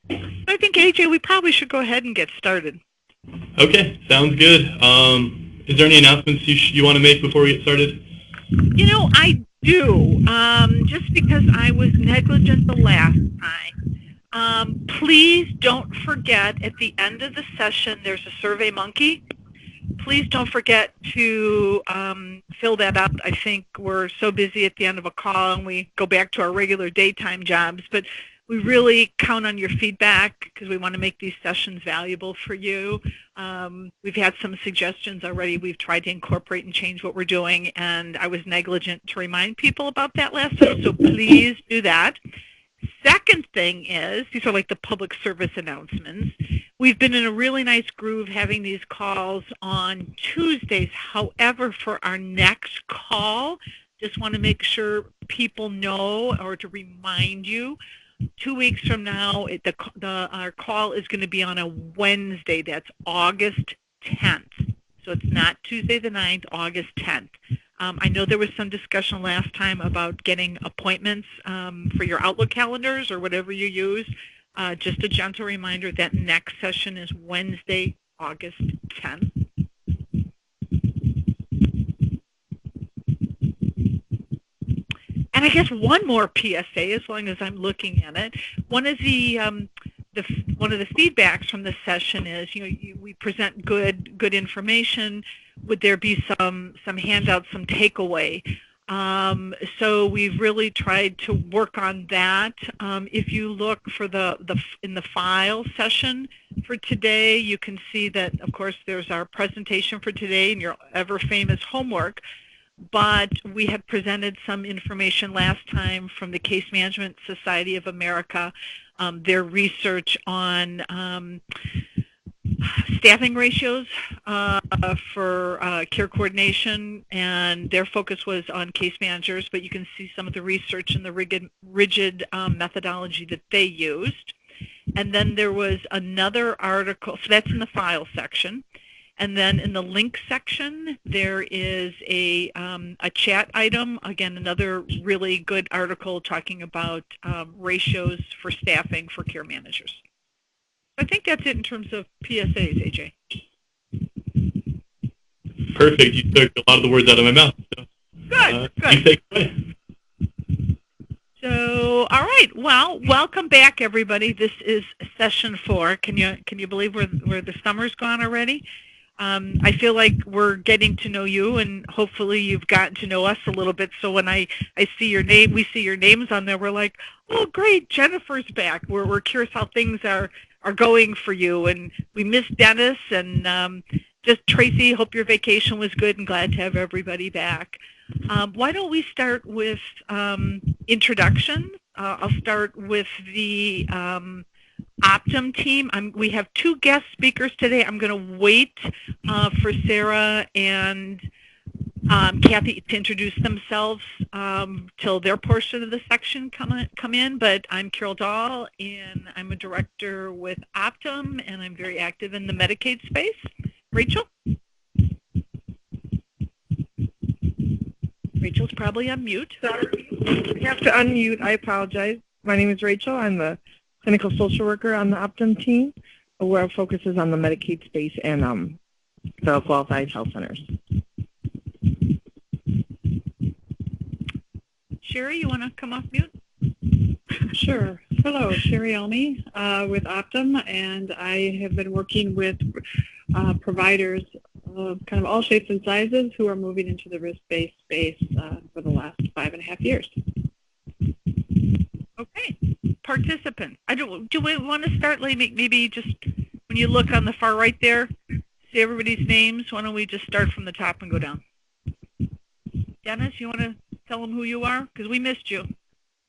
I think, AJ, we probably should go ahead and get started. Okay, sounds good. Is there any announcements you want to make before we get started? You know, I do, just because I was negligent the last time. Please don't forget, at the end of the session, there's a Survey Monkey. Please don't forget to fill that out. I think we're so busy at the end of a call and we go back to our regular daytime jobs, but we really count on your feedback because we want to make these sessions valuable for you. We've had some suggestions already. We've tried to incorporate and change what we're doing, and I was negligent to remind people about that last time, so please do that. Second thing is, these are like the public service announcements. We've been in a really nice groove having these calls on Tuesdays. However, for our next call, just want to make sure people know, or to remind you, 2 weeks from now, our call is going to be on a Wednesday. That's August 10th. So it's not Tuesday the 9th, August 10th. I know there was some discussion last time about getting appointments for your Outlook calendars or whatever you use. Just a gentle reminder that next session is Wednesday, August 10th. And I guess one more PSA, as long as I'm looking at it. One of the feedbacks from the session is, we present good information. Would there be some handouts, some takeaway? So we've really tried to work on that. If you look for in the file session for today, you can see that, of course, there's our presentation for today and your ever famous homework. But we had presented some information last time from the Case Management Society of America, their research on staffing ratios for care coordination, and their focus was on case managers, but you can see some of the research and the rigid methodology that they used. And then there was another article, so that's in the file section. And then in the link section, there is a chat item. Again, another really good article talking about ratios for staffing for care managers. I think that's it in terms of PSAs, AJ. Perfect. You took a lot of the words out of my mouth. So, good. You take it away. So, all right. Well, welcome back, everybody. This is session 4. Can you believe where the summer's gone already? I feel like we're getting to know you, and hopefully you've gotten to know us a little bit. So when I see your name, we see your names on there, we're like, oh, great, Jennifer's back. We're curious how things are going for you. And we miss Dennis, and just Tracy, hope your vacation was good and glad to have everybody back. Why don't we start with introductions? I'll start with the Optum team. We have 2 guest speakers today. I'm going to wait for Sarah and Kathy to introduce themselves till their portion of the section come in. But I'm Carol Dahl, and I'm a director with Optum, and I'm very active in the Medicaid space. Rachel? Rachel's probably on mute. Sorry, I have to unmute. I apologize. My name is Rachel. I'm the clinical social worker on the Optum team, where our focus is on the Medicaid space and the qualified health centers. Sherry, you want to come off mute? Sure. Hello, Sherry Elmy with Optum, and I have been working with providers of kind of all shapes and sizes who are moving into the risk-based space for the last 5.5 years. Okay. Participants. Do we want to start, maybe just when you look on the far right there, see everybody's names? Why don't we just start from the top and go down? Dennis, you want to tell them who you are? Because we missed you.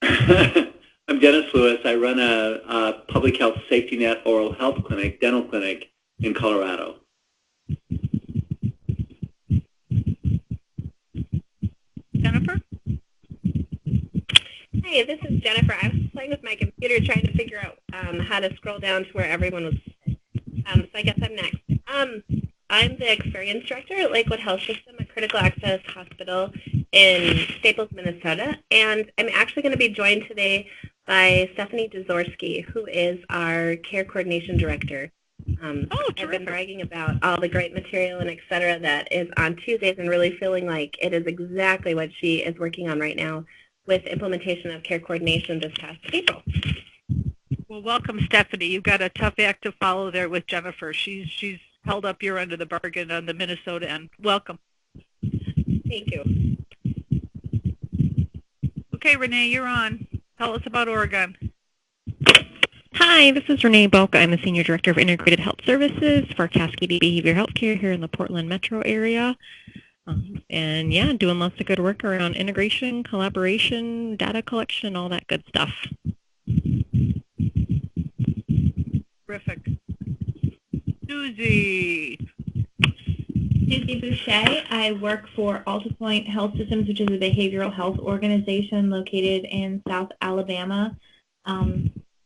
I'm Dennis Lewis. I run a public health safety net oral health clinic, dental clinic in Colorado. Jennifer? Hi, this is Jennifer. I was playing with my computer trying to figure out how to scroll down to where everyone was. So I guess I'm next. I'm the experience director at Lakewood Health System, a critical access hospital in Staples, Minnesota. And I'm actually going to be joined today by Stephanie Dzorsky, who is our Care Coordination Director. I've been bragging about all the great material and et cetera that is on Tuesdays and really feeling like it is exactly what she is working on right now with implementation of care coordination this past April. Well, welcome, Stephanie. You've got a tough act to follow there with Jennifer. She's held up your end of the bargain on the Minnesota end. Welcome. Thank you. Okay, Renee, you're on. Tell us about Oregon. Hi, this is Renee Boca. I'm the Senior Director of Integrated Health Services for Cascade Behavior Healthcare here in the Portland metro area. And yeah, doing lots of good work around integration, collaboration, data collection, all that good stuff. Terrific. Susie. Susie Boucher. I work for AltaPoint Health Systems, which is a behavioral health organization located in South Alabama.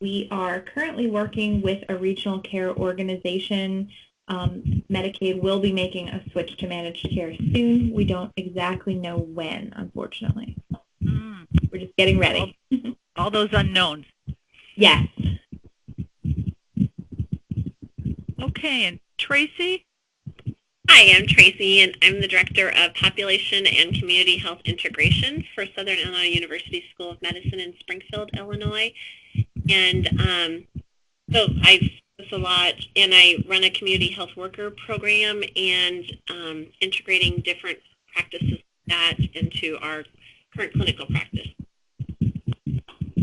We are currently working with a regional care organization. Medicaid will be making a switch to managed care soon. We don't exactly know when, unfortunately. We're just getting ready. All those unknowns. Yes. Okay, and Tracy? Hi, I'm Tracy, and I'm the Director of Population and Community Health Integration for Southern Illinois University School of Medicine in Springfield, Illinois. And so I do this a lot, and I run a community health worker program and integrating different practices like that into our current clinical practice.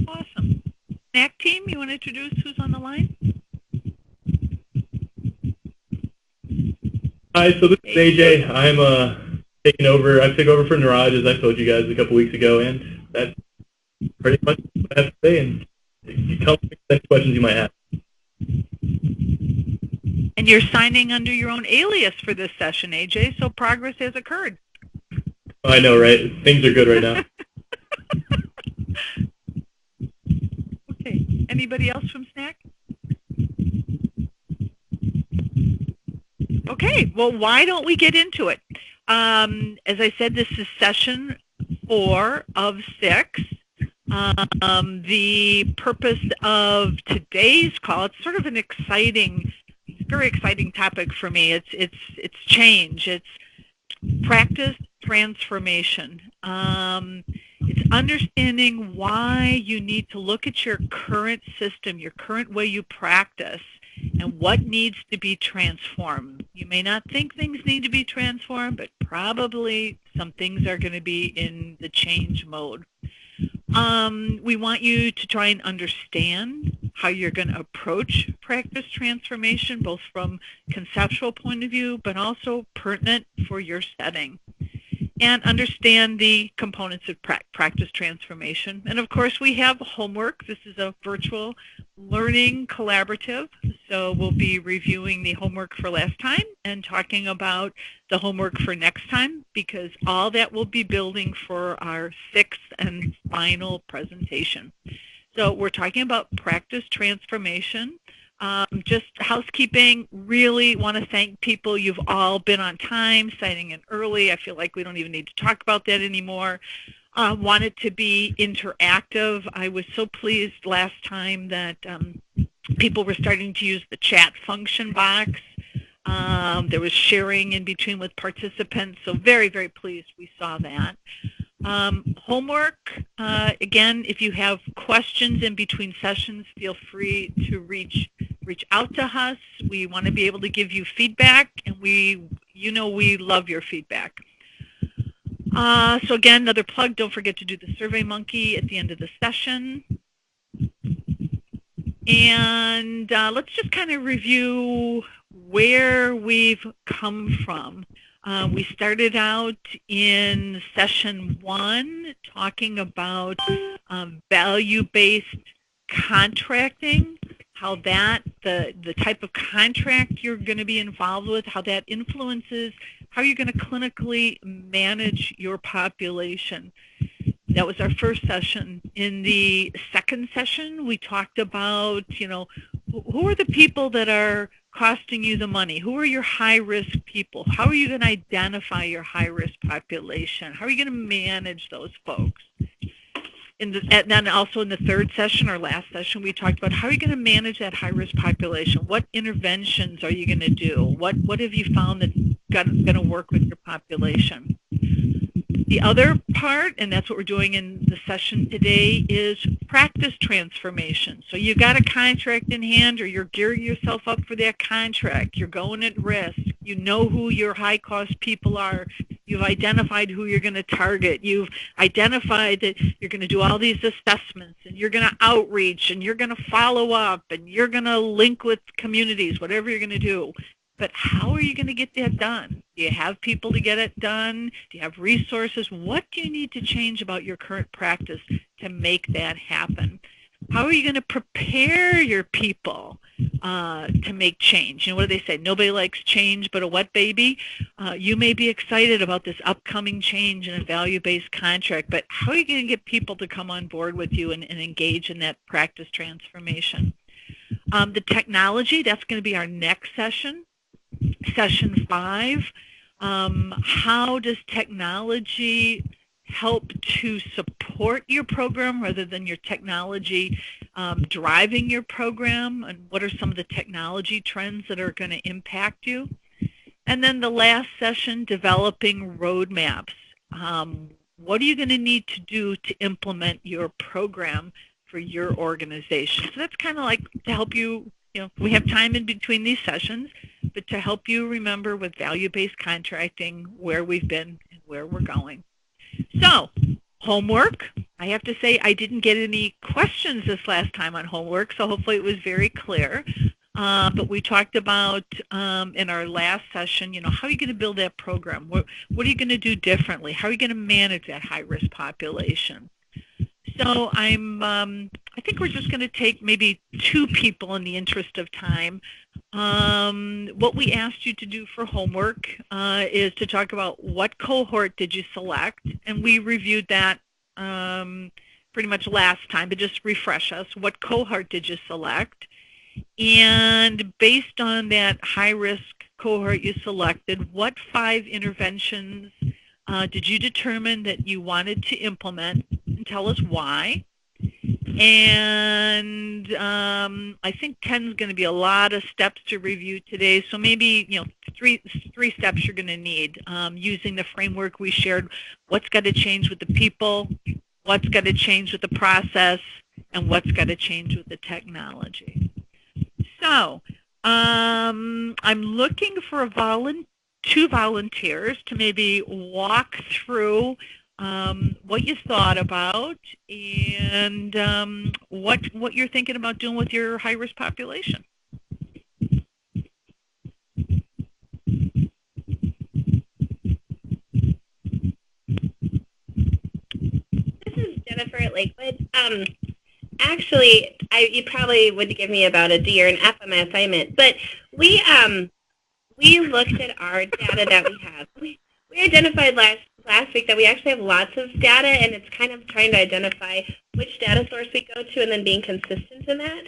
Awesome. SNAC team, you want to introduce who's on the line? Hi, so this is AJ. I'm taking over. I took over for Niraj, as I told you guys a couple weeks ago, and that's pretty much what I have to say. And you tell me any questions you might have. And you're signing under your own alias for this session, AJ, so progress has occurred. I know, right? Things are good right now. Okay. Anybody else from SNAC? Okay, well, why don't we get into it? As I said, this is session 4 of 6. The purpose of today's call, it's sort of an exciting, very exciting topic for me. It's change. It's practice transformation. It's understanding why you need to look at your current system, your current way you practice, and what needs to be transformed. You may not think things need to be transformed, but probably some things are going to be in the change mode. We want you to try and understand how you're going to approach practice transformation, both from conceptual point of view, but also pertinent for your setting. And understand the components of practice transformation. And of course, we have homework. This is a virtual learning collaborative. So we'll be reviewing the homework for last time and talking about the homework for next time, because all that will be building for our 6th and final presentation. So we're talking about practice transformation. Just housekeeping, really want to thank people. You've all been on time, signing in early. I feel like we don't even need to talk about that anymore. Want it to be interactive. I was so pleased last time that people were starting to use the chat function box. There was sharing in between with participants, so very, very pleased we saw that. Homework, again, if you have questions in between sessions, feel free to reach out to us. We want to be able to give you feedback, and we love your feedback. So again, another plug, don't forget to do the SurveyMonkey at the end of the session. And let's just kind of review where we've come from. We started out in session 1 talking about value-based contracting, how that, the type of contract you're going to be involved with, how that influences how you're going to clinically manage your population. That was our first session. In the second session, we talked about, who are the people that are costing you the money? Who are your high-risk people? How are you going to identify your high-risk population? How are you going to manage those folks? and then also in the third session or last session, we talked about how are you going to manage that high-risk population? What interventions are you going to do? What have you found that's going to work with your population? The other part, and that's what we're doing in the session today, is practice transformation. So you got a contract in hand, or you're gearing yourself up for that contract. You're going at risk. You know who your high-cost people are. You've identified who you're going to target. You've identified that you're going to do all these assessments, and you're going to outreach, and you're going to follow up, and you're going to link with communities, whatever you're going to do. But how are you going to get that done? Do you have people to get it done? Do you have resources? What do you need to change about your current practice to make that happen? How are you going to prepare your people to make change? You know, what do they say? Nobody likes change but a wet baby. You may be excited about this upcoming change in a value-based contract, but how are you going to get people to come on board with you and engage in that practice transformation? The technology, that's going to be our next session. Session 5, how does technology help to support your program rather than your technology driving your program, and what are some of the technology trends that are going to impact you? And then the last session, developing roadmaps. What are you going to need to do to implement your program for your organization? So that's kind of like to help you, we have time in between these sessions, but to help you remember with value-based contracting where we've been and where we're going. So, homework. I have to say I didn't get any questions this last time on homework, so hopefully it was very clear. But we talked about in our last session, how are you going to build that program? What are you going to do differently? How are you going to manage that high-risk population? So I think we're just going to take maybe 2 people in the interest of time. What we asked you to do for homework is to talk about what cohort did you select, and we reviewed that pretty much last time, but just refresh us. What cohort did you select? And based on that high-risk cohort you selected, what 5 interventions did you determine that you wanted to implement, and tell us why? And I think 10 is going to be a lot of steps to review today, so maybe three steps you're going to need using the framework we shared. What's got to change with the people, what's got to change with the process, and what's got to change with the technology. So I'm looking for 2 volunteers to maybe walk through what you thought about and what you're thinking about doing with your high-risk population. This is Jennifer at Lakewood. Actually, you probably would give me about a D or an F on my assignment, but we looked at our data that we have. We identified last week that we actually have lots of data, and it's kind of trying to identify which data source we go to and then being consistent in that.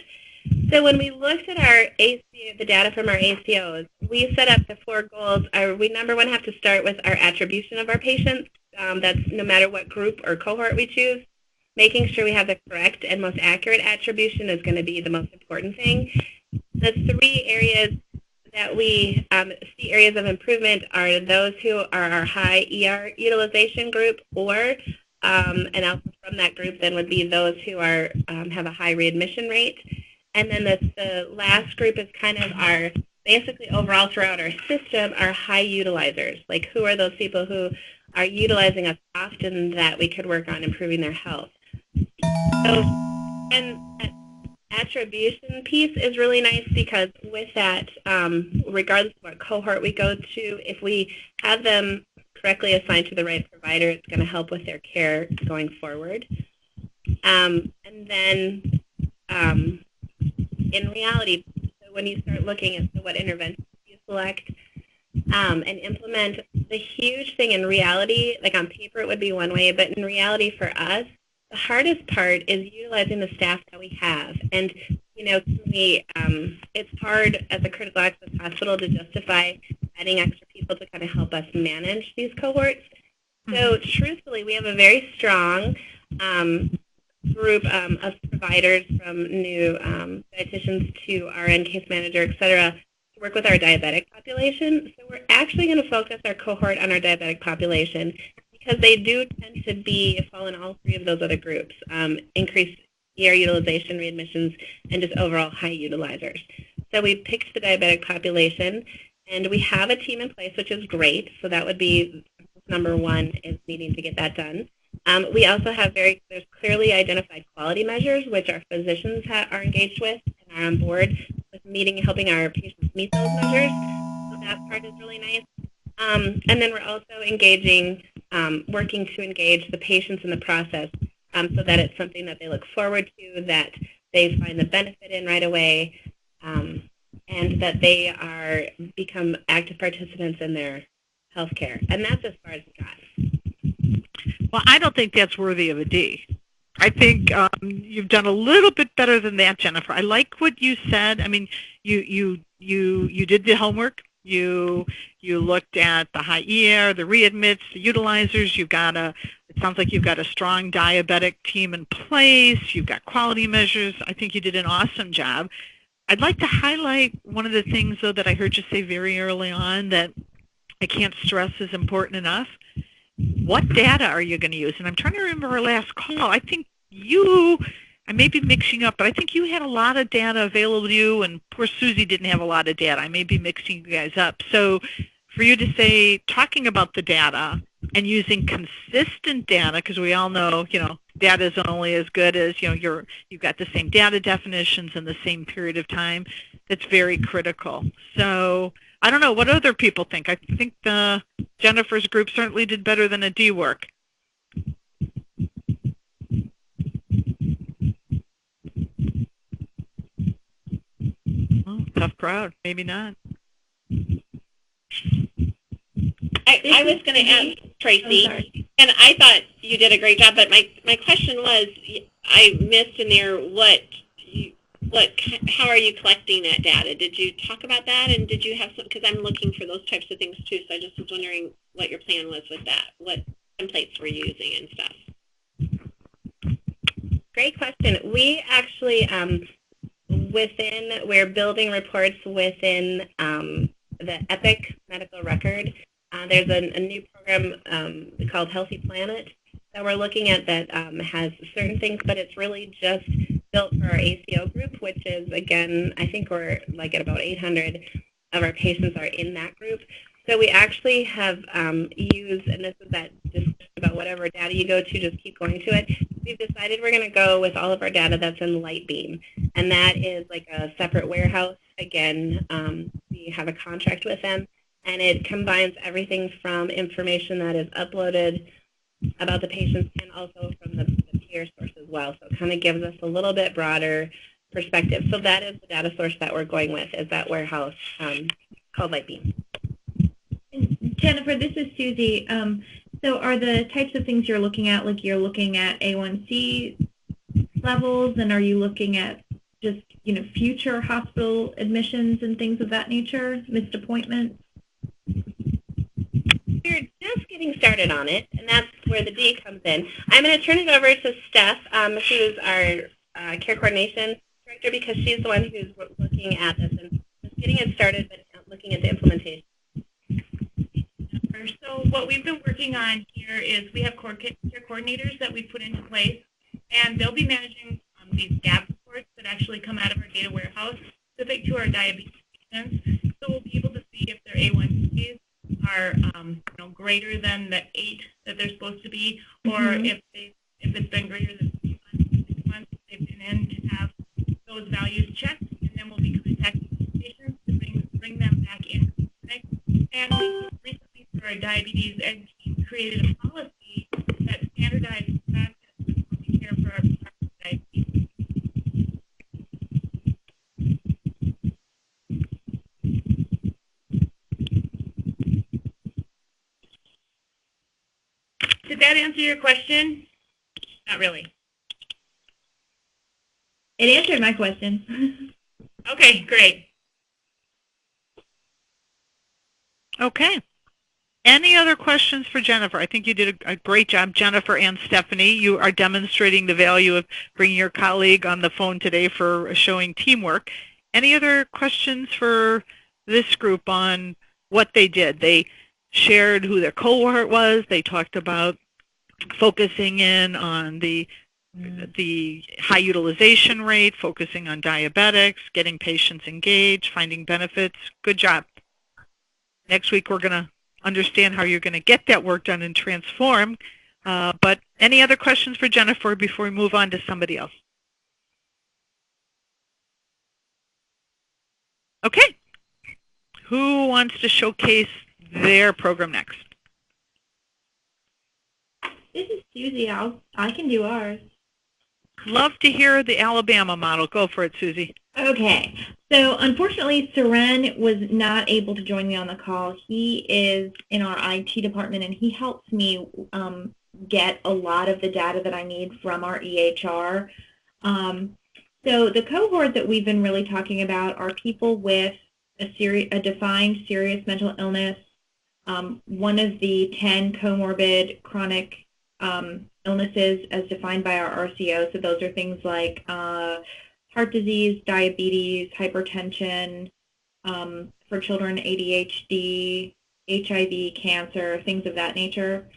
So when we looked at our the data from our ACOs, we set up the 4 goals. We, number 1, have to start with our attribution of our patients. That's no matter what group or cohort we choose. Making sure we have the correct and most accurate attribution is going to be the most important thing. The 3 areas that we see areas of improvement are those who are our high ER utilization group, or an output from that group then would be those who are have a high readmission rate. And then the last group is kind of our, basically overall throughout our system, our high utilizers. Like, who are those people who are utilizing us often that we could work on improving their health? So, and that attribution piece is really nice because with that, regardless of what cohort we go to, if we have them correctly assigned to the right provider, it's going to help with their care going forward. And then in reality, so when you start looking at what interventions you select and implement, the huge thing in reality, like on paper it would be one way, but in reality for us, the hardest part is utilizing the staff that we have. And, to me, it's hard as a critical access hospital to justify adding extra people to kind of help us manage these cohorts. So truthfully, we have a very strong group of providers, from new dietitians to RN, case manager, et cetera, to work with our diabetic population. So we're actually going to focus our cohort on our diabetic population because they do tend to fall in all three of those other groups, increased ER utilization, readmissions, and just overall high utilizers. So we picked the diabetic population, and we have a team in place, which is great. So that would be number one, is needing to get that done. We also have there's clearly identified quality measures, which our physicians are engaged with and are on board with helping our patients meet those measures. So that part is really nice. And then we're also working to engage the patients in the process so that it's something that they look forward to, that they find the benefit in right away, and that they become active participants in their healthcare. And that's as far as it got. Well, I don't think that's worthy of a D. I think you've done a little bit better than that, Jennifer. I like what you said. I mean, you did the homework. You looked at the high ER, the readmits, the utilizers. It sounds like you've got a strong diabetic team in place. You've got quality measures. I think you did an awesome job. I'd like to highlight one of the things, though, that I heard you say very early on that I can't stress is important enough. What data are you going to use? And I'm trying to remember our last call. I think I may be mixing up, but I think you had a lot of data available to you, and poor Susie didn't have a lot of data. I may be mixing you guys up. So for you to say, talking about the data and using consistent data, because we all know, data is only as good as, you've got the same data definitions in the same period of time. That's very critical. So I don't know what other people think. I think Jennifer's group certainly did better than a D work. Oh, tough crowd. Maybe not. I was going to ask Tracy, and I thought you did a great job, but my question was, I missed in there how are you collecting that data? Did you talk about that, and did you have some, because I'm looking for those types of things too, so I just was wondering what your plan was with that, what templates were you using and stuff. Great question. We actually, we're building reports within the EPIC medical record. There's a new program called Healthy Planet that we're looking at that has certain things, but it's really just built for our ACO group, which is, again, I think we're like at about 800 of our patients are in that group. So we actually have used, and this is that just about whatever data you go to, just keep going to it. We've decided we're going to go with all of our data that's in Lightbeam, and that is like a separate warehouse. Again, we have a contract with them, and it combines everything from information that is uploaded about the patients and also from the peer source as well. So it kind of gives us a little bit broader perspective. So that is the data source that we're going with, is that warehouse called Lightbeam. Jennifer, this is Susie. So are the types of things you're looking at, like you're looking at A1C levels, and are you looking at just, future hospital admissions and things of that nature, missed appointments? We're just getting started on it, and that's where the D comes in. I'm going to turn it over to Steph, who's our care coordination director, because she's the one who's looking at this and just getting it started, but looking at the implementation. So what we've been working on here is we have care coordinators that we put into place, and they'll be managing these gap reports that actually come out of our data warehouse specific to our diabetes patients. So we'll be able to see if their A1Cs are greater than the 8 that they're supposed to be, or if it's been greater than 3 months, 6 months, they've been in to have those values checked, and then we'll be contacting these patients to bring them back into the clinic. And we recently, through our diabetes ed team, created a policy that standardizes practice with how we care for our diabetes. Did that answer your question? Not really. It answered my question. Okay, great. Okay. Any other questions for Jennifer? I think you did a great job, Jennifer and Stephanie. You are demonstrating the value of bringing your colleague on the phone today for showing teamwork. Any other questions for this group on what they did? They shared who their cohort was. They talked about focusing in on the high utilization rate, focusing on diabetics, getting patients engaged, finding benefits. Good job. Next week we're going to understand how you're going to get that work done and transform. But any other questions for Jennifer before we move on to somebody else? Okay. Who wants to showcase their program next? This is Susie. I can do ours. Love to hear the Alabama model. Go for it, Susie. Okay. So unfortunately, Seren was not able to join me on the call. He is in our IT department, and he helps me get a lot of the data that I need from our EHR. So the cohort that we've been really talking about are people with a defined serious mental illness, one of the 10 comorbid chronic illnesses as defined by our RCO. So those are things like heart disease, diabetes, hypertension, for children, ADHD, HIV, cancer, things of that nature,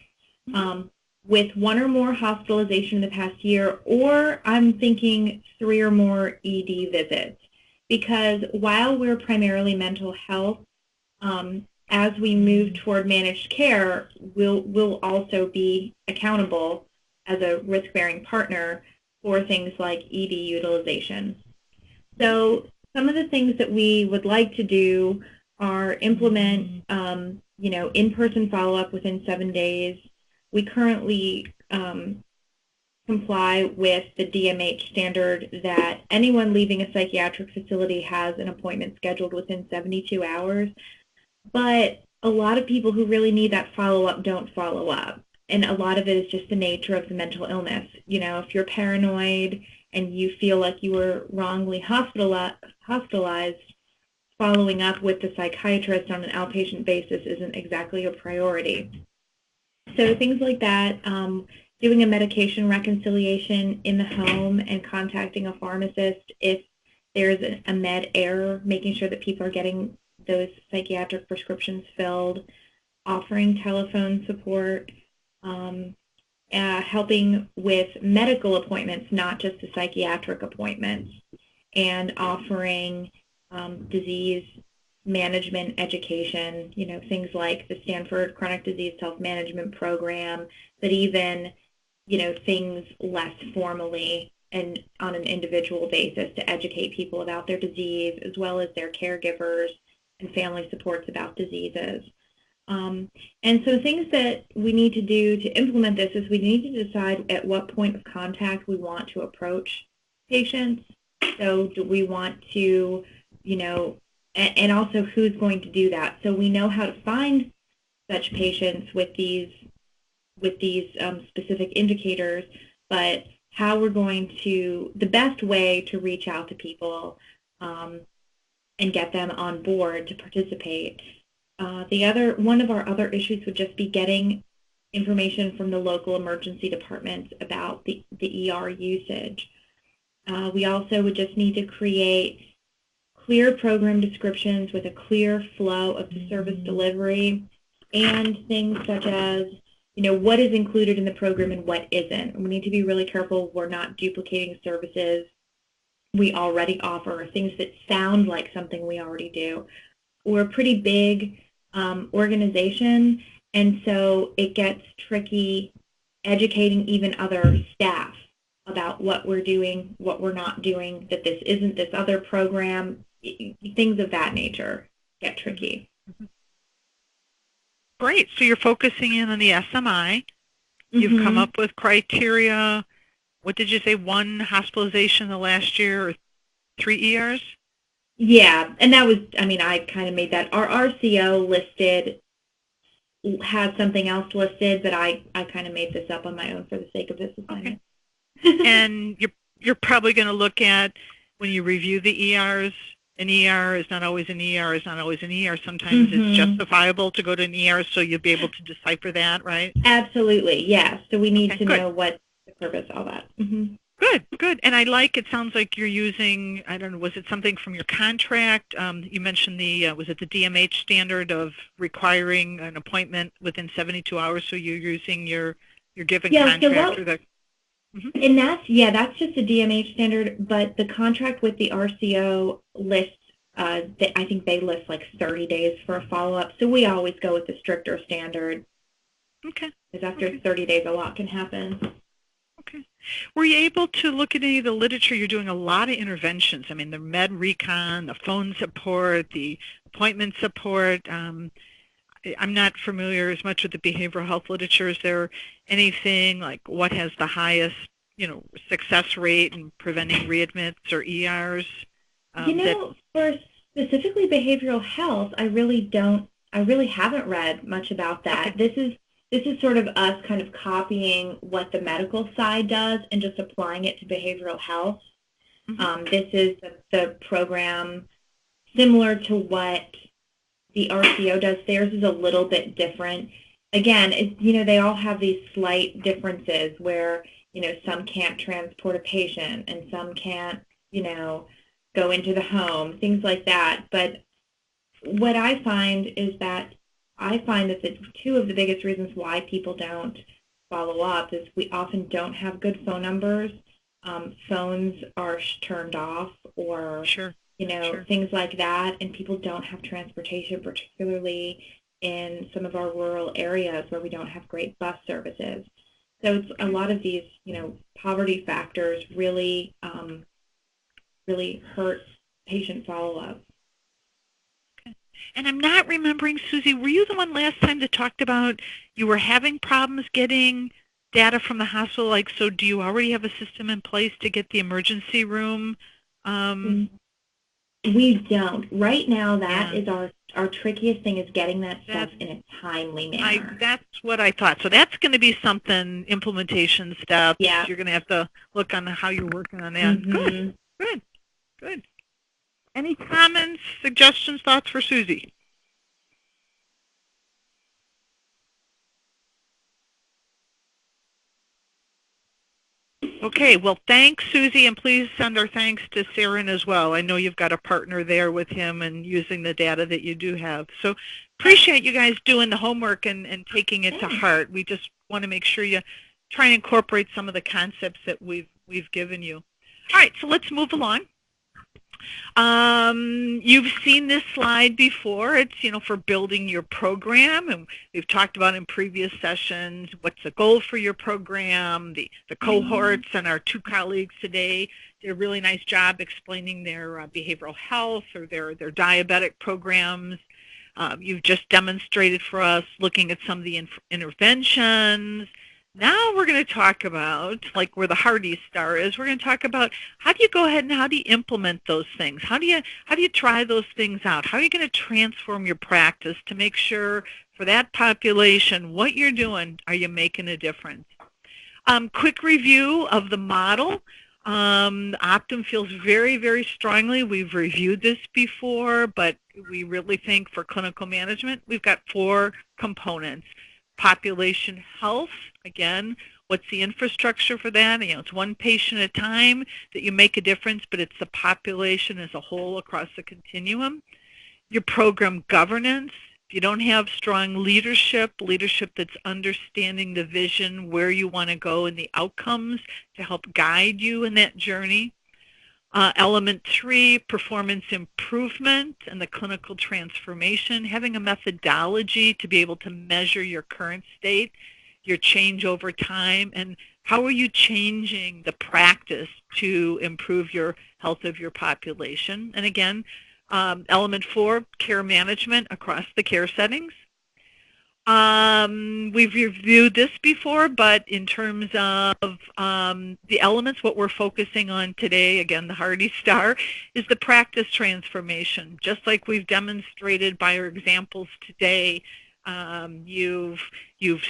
with one or more hospitalization in the past year, or I'm thinking 3 or more ED visits. Because while we're primarily mental health, as we move toward managed care, we'll also be accountable as a risk-bearing partner for things like ED utilization. So some of the things that we would like to do are implement, in-person follow-up within 7 days. We currently comply with the DMH standard that anyone leaving a psychiatric facility has an appointment scheduled within 72 hours. But a lot of people who really need that follow-up don't follow up. And a lot of it is just the nature of the mental illness. You know, if you're paranoid and you feel like you were wrongly hospitalized, following up with the psychiatrist on an outpatient basis isn't exactly a priority. So things like that, doing a medication reconciliation in the home and contacting a pharmacist if there's a med error, making sure that people are getting those psychiatric prescriptions filled, offering telephone support, helping with medical appointments, not just the psychiatric appointments, and offering disease management education, things like the Stanford Chronic Disease Self-Management Program, but even, things less formally and on an individual basis to educate people about their disease, as well as their caregivers and family supports about diseases. And so things that we need to do to implement this is we need to decide at what point of contact we want to approach patients. So do we want to, and also who's going to do that. So we know how to find such patients with these specific indicators, but how we're going to, the best way to reach out to people and get them on board to participate. One of our other issues would just be getting information from the local emergency departments about the ER usage. We also would just need to create clear program descriptions with a clear flow of the service delivery, and things such as, what is included in the program and what isn't. We need to be really careful we're not duplicating services we already offer, or things that sound like something we already do. We're a pretty big organization, and so it gets tricky educating even other staff about what we're doing, what we're not doing, that this isn't this other program. Things of that nature get tricky. Great. So you're focusing in on the SMI. You've come up with criteria. What did you say, 1 hospitalization the last year or 3 ERs? Yeah, and that was, I kind of made that. Our RCO listed has something else listed, but I kind of made this up on my own for the sake of this assignment. Okay. And you're probably going to look at, when you review the ERs, an ER is not always an ER is not always an ER. Sometimes it's justifiable to go to an ER, so you'll be able to decipher that, right? Absolutely, yes. So we need to good. know what the purpose, all that. Good, good. And it sounds like you're using, I don't know, was it something from your contract? You mentioned was it the DMH standard of requiring an appointment within 72 hours, so you're using your given contractor? And that's just a DMH standard, but the contract with the RCO lists, I think they list like 30 days for a follow-up, so we always go with the stricter standard. Okay. Because after 30 days, a lot can happen. Okay. Were you able to look at any of the literature? You're doing a lot of interventions. I mean, the med recon, the phone support, the appointment support. I'm not familiar as much with the behavioral health literature. Is there anything like what has the highest, success rate in preventing readmits or ERs? For specifically behavioral health, I really haven't read much about that. Okay. This is sort of us kind of copying what the medical side does and just applying it to behavioral health. This is the program similar to what the RCO does. Theirs is a little bit different. Again, they all have these slight differences where, some can't transport a patient and some can't, go into the home, things like that. But what I find that the two of the biggest reasons why people don't follow up is we often don't have good phone numbers. Phones are turned off or, things like that, and people don't have transportation, particularly in some of our rural areas where we don't have great bus services. So it's a lot of these, poverty factors really, really hurt patient follow-up. And I'm not remembering, Susie, were you the one last time that talked about you were having problems getting data from the hospital? Like, so do you already have a system in place to get the emergency room? We don't. Right now, that is our trickiest thing is getting that stuff in a timely manner. That's what I thought. So that's going to be something, implementation steps. Yeah. You're going to have to look on how you're working on that. Good. Any comments, suggestions, thoughts for Susie? Okay, well, thanks, Susie, and please send our thanks to Saren as well. I know you've got a partner there with him and using the data that you do have. So appreciate you guys doing the homework and taking it to heart. We just want to make sure you try and incorporate some of the concepts that we've given you. All right, so let's move along. You've seen this slide before. It's, for building your program, and we've talked about in previous sessions what's the goal for your program. The cohorts and our two colleagues today did a really nice job explaining their behavioral health or their diabetic programs. You've just demonstrated for us looking at some of the interventions. Now we're going to talk about, like where the Hardy star is, we're going to talk about how do you go ahead and how do you implement those things? How do you try those things out? How are you going to transform your practice to make sure for that population, what you're doing, are you making a difference? Quick review of the model. Optum feels very, very strongly. We've reviewed this before, but we really think for clinical management, we've got 4 components. Population health, again, what's the infrastructure for that? It's one patient at a time that you make a difference, but it's the population as a whole across the continuum. Your program governance, if you don't have strong leadership that's understanding the vision, where you want to go and the outcomes to help guide you in that journey. Element 3, performance improvement and the clinical transformation, having a methodology to be able to measure your current state, your change over time, and how are you changing the practice to improve your health of your population. And again, element 4, care management across the care settings. We've reviewed this before, but in terms of the elements, what we're focusing on today, again, the Hardy star, is the practice transformation. Just like we've demonstrated by our examples today, you've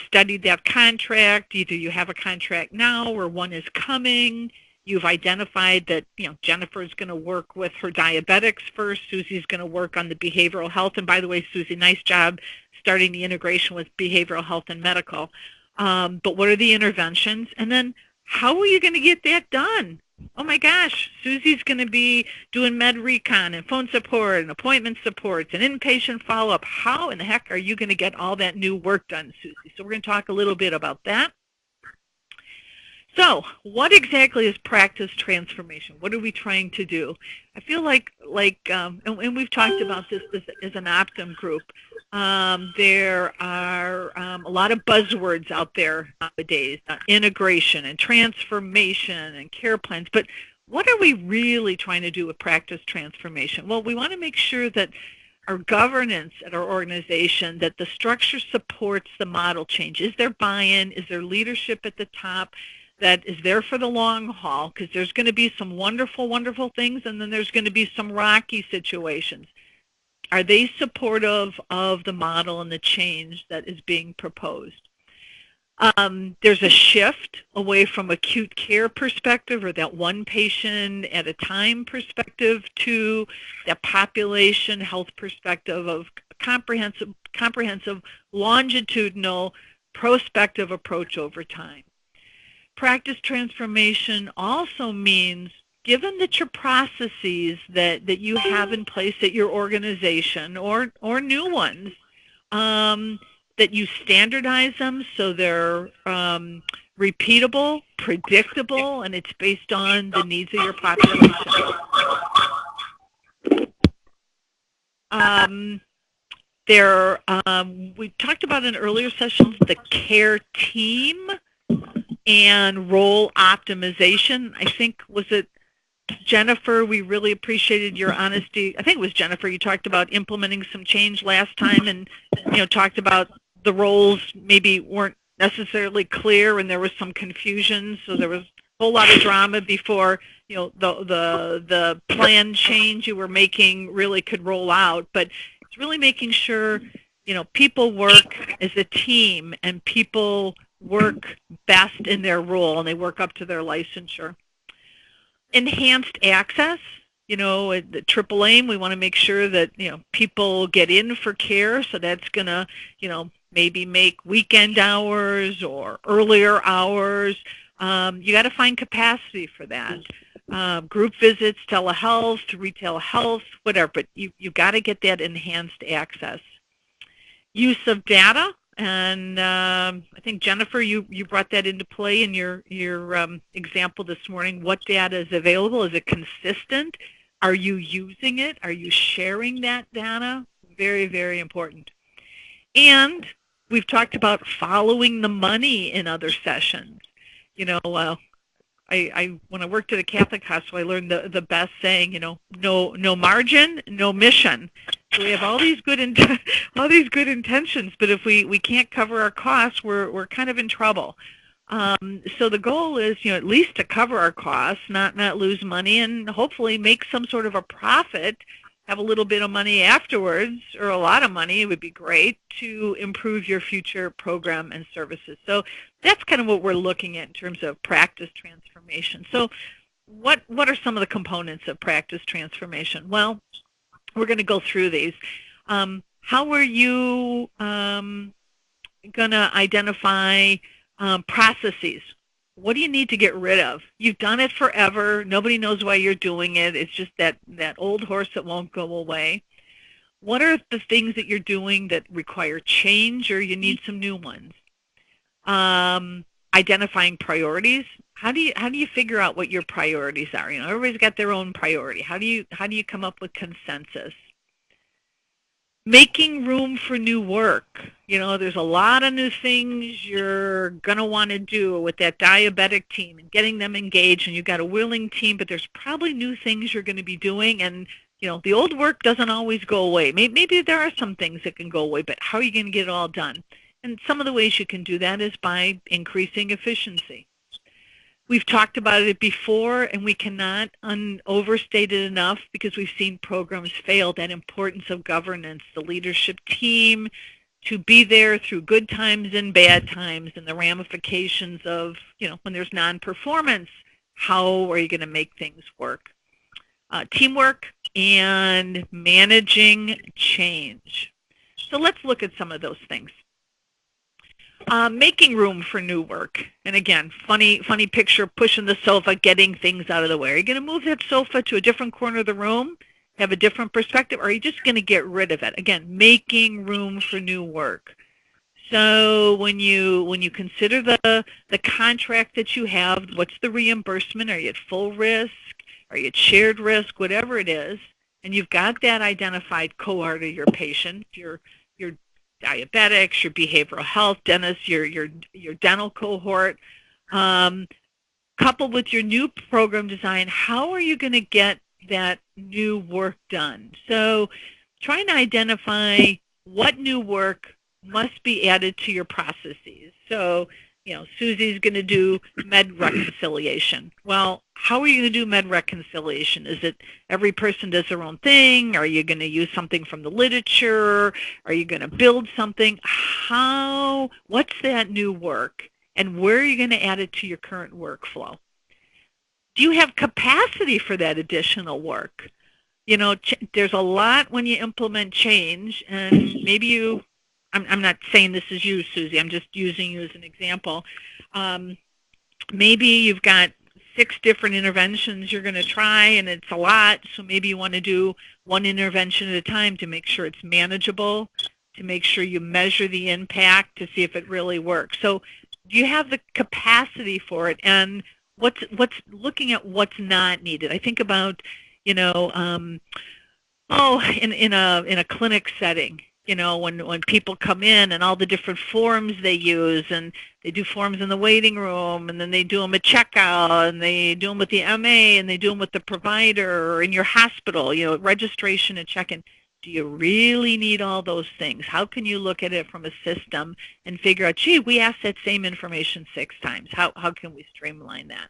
studied that contract. Either you have a contract now or one is coming. You've identified that, Jennifer's going to work with her diabetics first. Susie's going to work on the behavioral health. And by the way, Susie, nice job starting the integration with behavioral health and medical. But what are the interventions? And then how are you going to get that done? Oh my gosh, Susie's going to be doing med recon and phone support and appointment support and inpatient follow-up. How in the heck are you going to get all that new work done, Susie? So we're going to talk a little bit about that. So what exactly is practice transformation? What are we trying to do? I feel like and we've talked about this as an Optum group. There are a lot of buzzwords out there nowadays, integration and transformation and care plans. But what are we really trying to do with practice transformation? Well, we want to make sure that our governance at our organization, that the structure supports the model change. Is there buy-in? Is there leadership at the top that is there for the long haul? Because there's going to be some wonderful, wonderful things, and then there's going to be some rocky situations. Are they supportive of the model and the change that is being proposed? There's a shift away from acute care perspective or that one patient at a time perspective to that population health perspective of comprehensive longitudinal prospective approach over time. Practice transformation also means, given that your processes that you have in place at your organization or new ones, that you standardize them so they're repeatable, predictable, and it's based on the needs of your population. We talked about in earlier sessions the care team and role optimization. I think, was it Jennifer, we really appreciated your honesty. I think it was Jennifer, you talked about implementing some change last time and talked about the roles maybe weren't necessarily clear and there was some confusion, so there was a whole lot of drama before the plan change you were making really could roll out. But it's really making sure people work as a team and people work best in their role and they work up to their licensure. Enhanced access, at the triple aim, we want to make sure that people get in for care, so that's going to maybe make weekend hours or earlier hours. You got to find capacity for that. Group visits, telehealth, retail health, whatever, but you got to get that enhanced access. Use of data. And I think, Jennifer, you brought that into play in your example this morning. What data is available? Is it consistent? Are you using it? Are you sharing that data? Very, very important. And we've talked about following the money in other sessions. When I worked at a Catholic hospital, I learned the best saying, no margin, no mission. So we have all these good intentions, but if we can't cover our costs, we're kind of in trouble. So the goal is, at least to cover our costs, not lose money, and hopefully make some sort of a profit, have a little bit of money afterwards, or a lot of money, it would be great, to improve your future program and services. So that's kind of what we're looking at in terms of practice transformation. So what are some of the components of practice transformation? Well, we're going to go through these. How are you going to identify processes? What do you need to get rid of? You've done it forever. Nobody knows why you're doing it. It's just that old horse that won't go away. What are the things that you're doing that require change or you need some new ones? Identifying priorities. How do you figure out what your priorities are? Everybody's got their own priority. How do you come up with consensus? Making room for new work. There's a lot of new things you're going to want to do with that diabetic team and getting them engaged, and you've got a willing team, but there's probably new things you're going to be doing, and the old work doesn't always go away. Maybe there are some things that can go away, but how are you going to get it all done? And some of the ways you can do that is by increasing efficiency. We've talked about it before, and we cannot overstate it enough because we've seen programs fail, that importance of governance, the leadership team, to be there through good times and bad times, and the ramifications of, when there's non-performance, how are you going to make things work? Teamwork and managing change. So let's look at some of those things. Making room for new work. And again, funny picture, pushing the sofa, getting things out of the way. Are you going to move that sofa to a different corner of the room, have a different perspective, or are you just going to get rid of it? Again, making room for new work. So when you consider the contract that you have, what's the reimbursement? Are you at full risk? Are you at shared risk? Whatever it is, and you've got that identified cohort of your patient, your diabetics, your behavioral health dentists, your dental cohort, coupled with your new program design, how are you going to get that new work done? So trying to identify what new work must be added to your processes. So, Susie's going to do med reconciliation. Well, how are you going to do med reconciliation? Is it every person does their own thing? Are you going to use something from the literature? Are you going to build something? What's that new work? And where are you going to add it to your current workflow? Do you have capacity for that additional work? There's a lot when you implement change, and maybe I'm not saying this is you, Susie. I'm just using you as an example. Maybe you've got 6 different interventions you're going to try, and it's a lot, so maybe you want to do one intervention at a time to make sure it's manageable, to make sure you measure the impact to see if it really works. So do you have the capacity for it? And what's looking at what's not needed? I think about, in a clinic setting, when people come in and all the different forms they use, and they do forms in the waiting room, and then they do them at checkout, and they do them with the MA, and they do them with the provider, or in your hospital, registration and check-in. Do you really need all those things? How can you look at it from a system and figure out, gee, we asked that same information 6 times. How can we streamline that?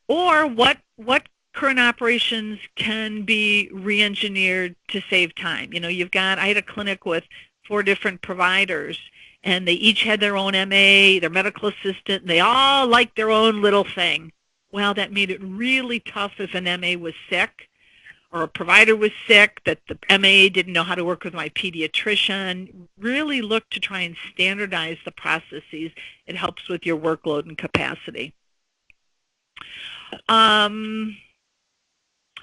Or what current operations can be re-engineered to save time. I had a clinic with 4 different providers, and they each had their own MA, their medical assistant, and they all liked their own little thing. Well, that made it really tough if an MA was sick or a provider was sick, that the MA didn't know how to work with my pediatrician. Really look to try and standardize the processes. It helps with your workload and capacity.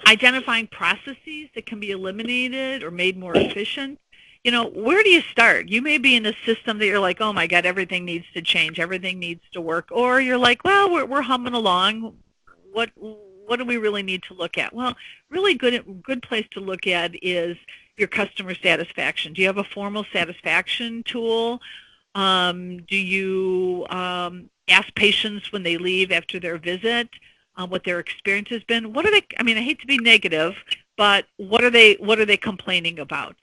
Identifying processes that can be eliminated or made more efficient. Where do you start? You may be in a system that you're like, oh my God, everything needs to change, everything needs to work. Or you're like, well, we're humming along. What do we really need to look at? Well, really good place to look at is your customer satisfaction. Do you have a formal satisfaction tool? Do you ask patients when they leave after their visit what their experience has been? What are they? I mean, I hate to be negative, but what are they complaining about?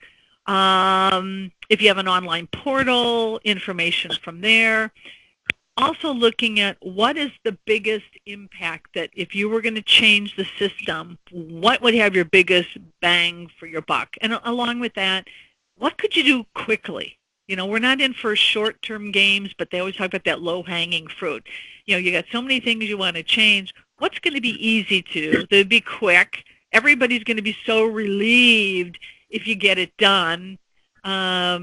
If you have an online portal, information from there. Also looking at what is the biggest impact that if you were going to change the system, what would have your biggest bang for your buck? And along with that, what could you do quickly? We're not in for short-term games, but they always talk about that low-hanging fruit. You got so many things you want to change. What's going to be easy to do? That would be quick. Everybody's going to be so relieved if you get it done. Are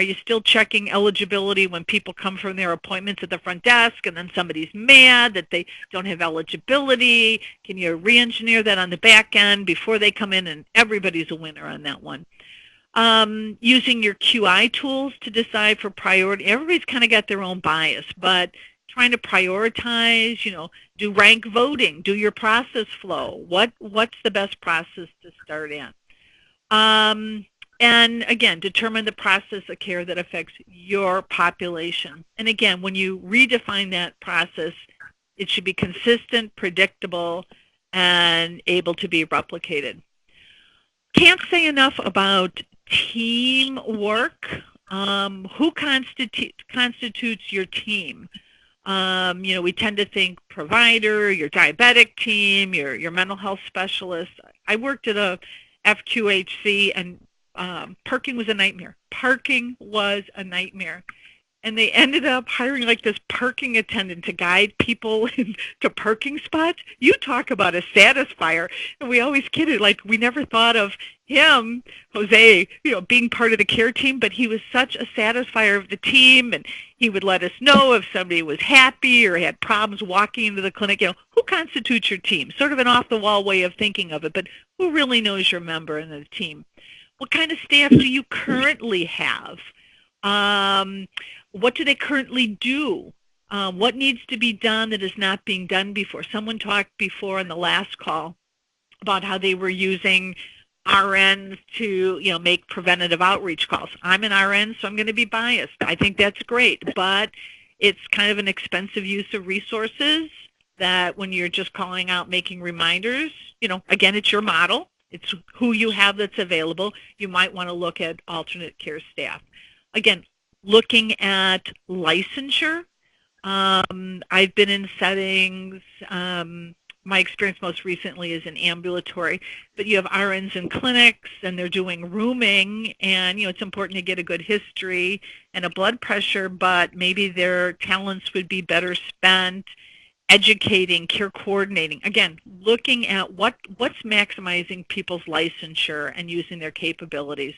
you still checking eligibility when people come from their appointments at the front desk and then somebody's mad that they don't have eligibility? Can you re-engineer that on the back end before they come in? And everybody's a winner on that one. Using your QI tools to decide for priority. Everybody's kind of got their own bias, but trying to prioritize, do rank voting, do your process flow. What's the best process to start in? And again, determine the process of care that affects your population. And again, when you redefine that process, it should be consistent, predictable, and able to be replicated. Can't say enough about teamwork. Who constitutes your team? We tend to think provider, your diabetic team, your mental health specialist. I worked at a FQHC, and parking was a nightmare. Parking was a nightmare. and they ended up hiring like this parking attendant to guide people to parking spots. You talk about a satisfier. And we always kidded, like we never thought of him, Jose, being part of the care team, but he was such a satisfier of the team, and he would let us know if somebody was happy or had problems walking into the clinic. Who constitutes your team? Sort of an off-the-wall way of thinking of it, but who really knows your member in the team? What kind of staff do you currently have? What do they currently do? What needs to be done that is not being done before? Someone talked before on the last call about how they were using RNs to, make preventative outreach calls. I'm an RN, so I'm going to be biased. I think that's great, but it's kind of an expensive use of resources that when you're just calling out, making reminders, again, it's your model. It's who you have that's available. You might want to look at alternate care staff. Again, looking at licensure. I've been in settings, my experience most recently is in ambulatory, but you have RNs in clinics and they're doing rooming, and it's important to get a good history and a blood pressure, but maybe their talents would be better spent educating, care coordinating. Again, looking at what's maximizing people's licensure and using their capabilities.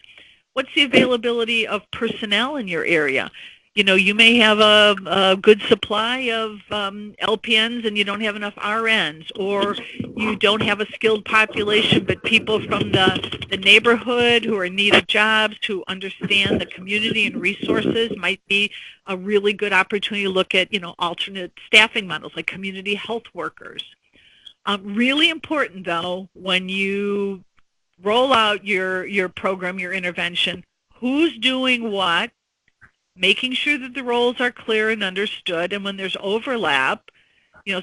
What's the availability of personnel in your area? You may have a good supply of LPNs and you don't have enough RNs, or you don't have a skilled population, but people from the neighborhood who are in need of jobs, who understand the community and resources, might be a really good opportunity to look at, alternate staffing models like community health workers. Really important, though, when you roll out your program, your intervention, who's doing what, making sure that the roles are clear and understood, and when there's overlap,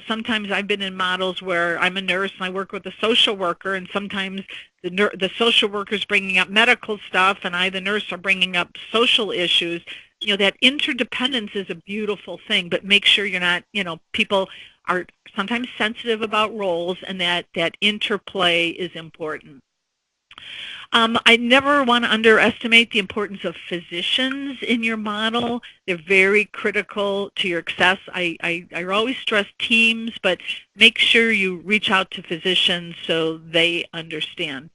sometimes I've been in models where I'm a nurse and I work with a social worker, and sometimes the social worker's bringing up medical stuff and I, the nurse, are bringing up social issues. That interdependence is a beautiful thing, but make sure you're not, people are sometimes sensitive about roles, and that interplay is important. I never want to underestimate the importance of physicians in your model. They're very critical to your success. I always stress teams, but make sure you reach out to physicians so they understand.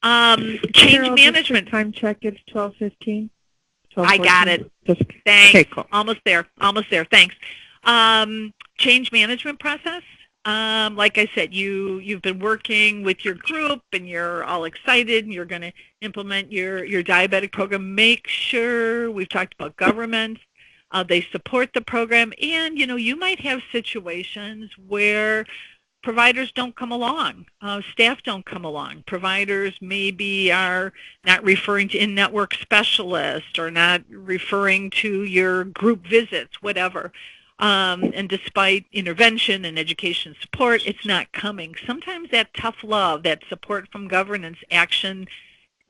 Change management. Time check, it's 12:15. I got it. Thanks. Okay, cool. Almost there. Thanks. Change management process. Like I said, you've been working with your group and you're all excited and you're going to implement your diabetic program. Make sure, we've talked about governments, they support the program, and you might have situations where providers don't come along, staff don't come along. Providers maybe are not referring to in-network specialists or not referring to your group visits, whatever. And despite intervention and education support, it's not coming. Sometimes that tough love, that support from governance, action